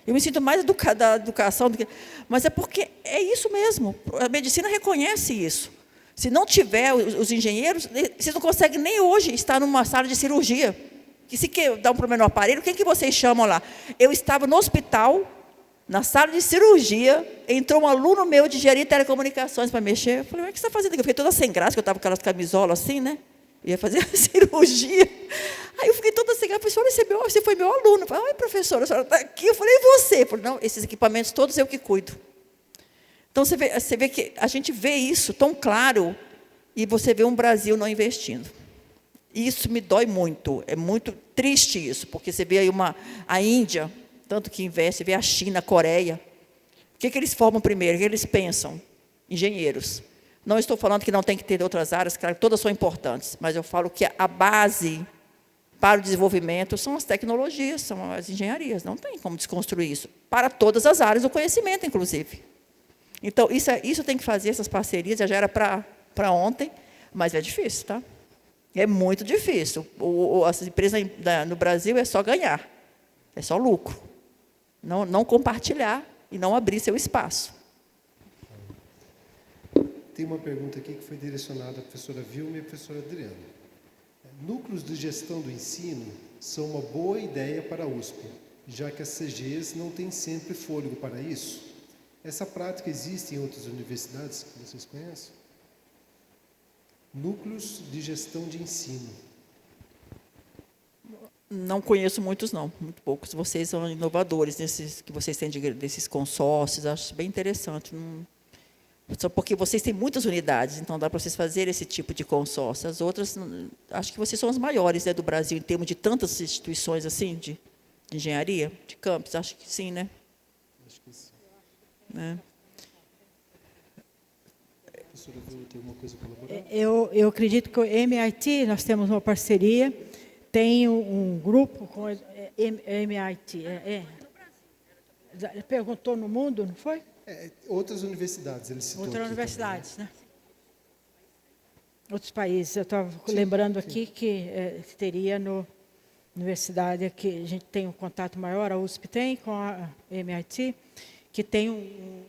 Eu me sinto mais da educação do que... Mas é porque é isso mesmo. A medicina reconhece isso. Se não tiver os engenheiros, vocês não conseguem nem hoje estar numa sala de cirurgia. Que se quer dar um problema no aparelho, quem que vocês chamam lá? Eu estava no hospital, na sala de cirurgia, entrou um aluno meu de engenharia e telecomunicações para mexer. Eu falei: o que você está fazendo aqui? Eu fiquei toda sem graça, que eu estava com aquelas camisolas assim, né? Ia fazer a cirurgia. Aí eu fiquei toda sem graça. Eu falei: você foi meu aluno. Eu falei: ai, professora, a senhora está aqui. Eu falei: e você? Eu falei: não, esses equipamentos todos eu que cuido. Então, você vê que a gente vê isso tão claro e você vê um Brasil não investindo. Isso me dói muito. É muito triste isso, porque você vê aí a Índia, tanto que investe, vê a China, a Coreia. O que eles formam primeiro? O que eles pensam? Engenheiros. Não estou falando que não tem que ter outras áreas, claro, todas são importantes, mas eu falo que a base para o desenvolvimento são as tecnologias, são as engenharias. Não tem como desconstruir isso. Para todas as áreas do conhecimento, inclusive. Então, isso tem que fazer, essas parcerias, já era para ontem, mas é difícil, tá? É muito difícil. As empresas no Brasil é só ganhar, é só lucro. Não compartilhar e não abrir seu espaço. Tem uma pergunta aqui que foi direcionada à professora Vilma e à professora Adriana. Núcleos de gestão do ensino são uma boa ideia para a USP, já que as CGs não têm sempre fôlego para isso. Essa prática existe em outras universidades que vocês conhecem? Núcleos de gestão de ensino. Não conheço muitos, não, muito poucos. Vocês são inovadores nesses que vocês têm desses consórcios, acho bem interessante. Só porque vocês têm muitas unidades, então dá para vocês fazerem esse tipo de consórcio. As outras, acho que vocês são as maiores, né, do Brasil, em termos de tantas instituições assim, de engenharia, de campus, acho que sim, né? Acho que sim. Né? Professora Vilma, tem alguma coisa para colaborar? Eu acredito que o MIT, nós temos uma parceria, tem um grupo com o MIT. Perguntou no mundo, não foi? Outras universidades, ele citou. Outras aqui universidades, também, né? Outros países. Eu estava lembrando aqui que teria na universidade que a gente tem um contato maior, a USP tem com a MIT, que tem um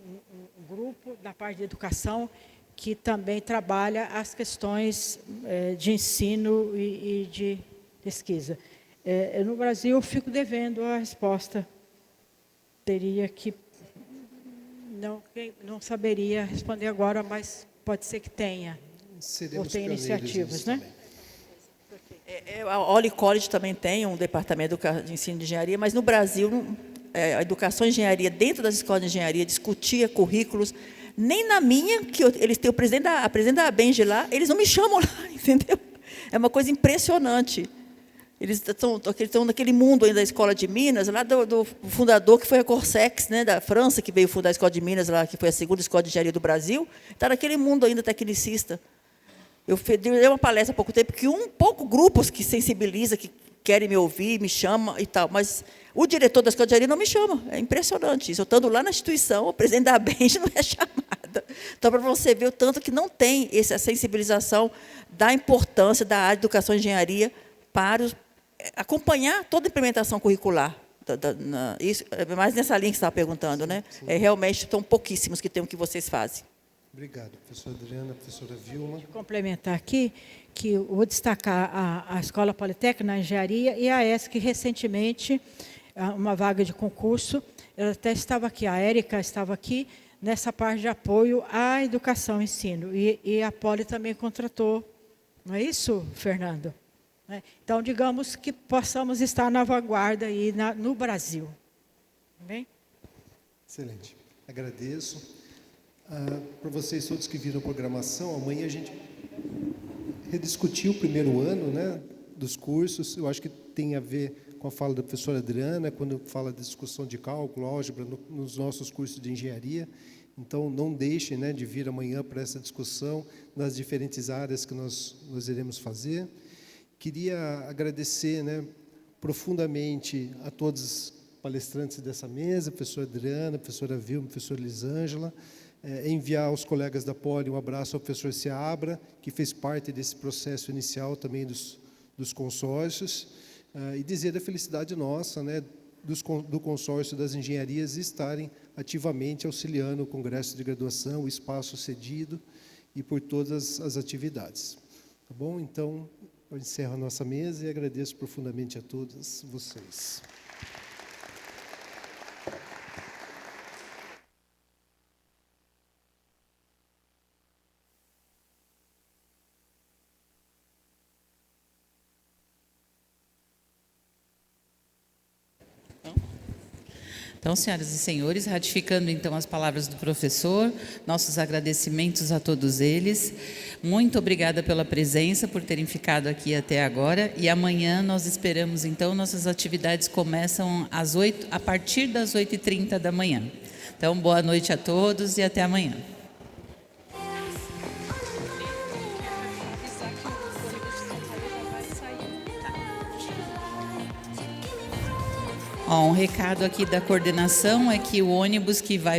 grupo da parte de educação que também trabalha as questões de ensino e de pesquisa. No Brasil, eu fico devendo a resposta. Teria que... Não saberia responder agora, mas pode ser que tenha. Seremos ou tenha pioneiros iniciativas, nisso né? também. A Oli College também tem um departamento de ensino de engenharia, mas no Brasil, a educação e engenharia, dentro das escolas de engenharia, discutia currículos. Nem na minha, que eles têm a presidente da ABENGE lá, eles não me chamam lá, entendeu? É uma coisa impressionante. Eles estão naquele mundo ainda da Escola de Minas, lá do fundador, que foi a Corsex, né, da França, que veio fundar a Escola de Minas, lá, que foi a segunda escola de engenharia do Brasil. Está naquele mundo ainda tecnicista. Eu dei uma palestra há pouco tempo, que pouco grupos que sensibiliza, que querem me ouvir, me chamam e tal, mas o diretor da Escola de Engenharia não me chama. É impressionante isso. Eu estando lá na instituição, o presidente da ABENGE não é chamada. Então, para você ver o tanto que não tem essa sensibilização da importância da área de educação e engenharia para acompanhar toda a implementação curricular. Isso, mais nessa linha que você estava perguntando, né? Sim. Realmente, são pouquíssimos que tem o que vocês fazem. Obrigado, professora Adriana, professora Vilma. Vou complementar aqui, que eu vou destacar a Escola Politécnica na Engenharia e a ESC, recentemente, uma vaga de concurso. Eu até estava aqui, a Érica estava aqui, nessa parte de apoio à educação e ensino. E a Poli também contratou, não é isso, Fernando? Então, digamos que possamos estar na vanguarda aí no Brasil. Bem? Excelente. Agradeço. Para vocês todos que viram a programação, amanhã a gente rediscutiu o primeiro ano, né, dos cursos. Eu acho que tem a ver com a fala da professora Adriana, quando fala de discussão de cálculo, álgebra, nos nossos cursos de engenharia. Então, não deixem, né, de vir amanhã para essa discussão nas diferentes áreas que nós iremos fazer. Queria agradecer, né, profundamente a todos os palestrantes dessa mesa, a professora Adriana, a professora Vilma, a professora Elisângela, enviar aos colegas da Poli um abraço ao professor Seabra, que fez parte desse processo inicial também dos consórcios, e dizer a felicidade nossa, né, do consórcio das engenharias estarem ativamente auxiliando o Congresso de Graduação, o espaço cedido e por todas as atividades. Tá bom? Então, eu encerro a nossa mesa e agradeço profundamente a todos vocês. Então, senhoras e senhores, ratificando então as palavras do professor, nossos agradecimentos a todos eles. Muito obrigada pela presença, por terem ficado aqui até agora. E amanhã nós esperamos, então, nossas atividades começam a partir das 8h30 da manhã. Então, boa noite a todos e até amanhã. Um recado aqui da coordenação é que o ônibus que vai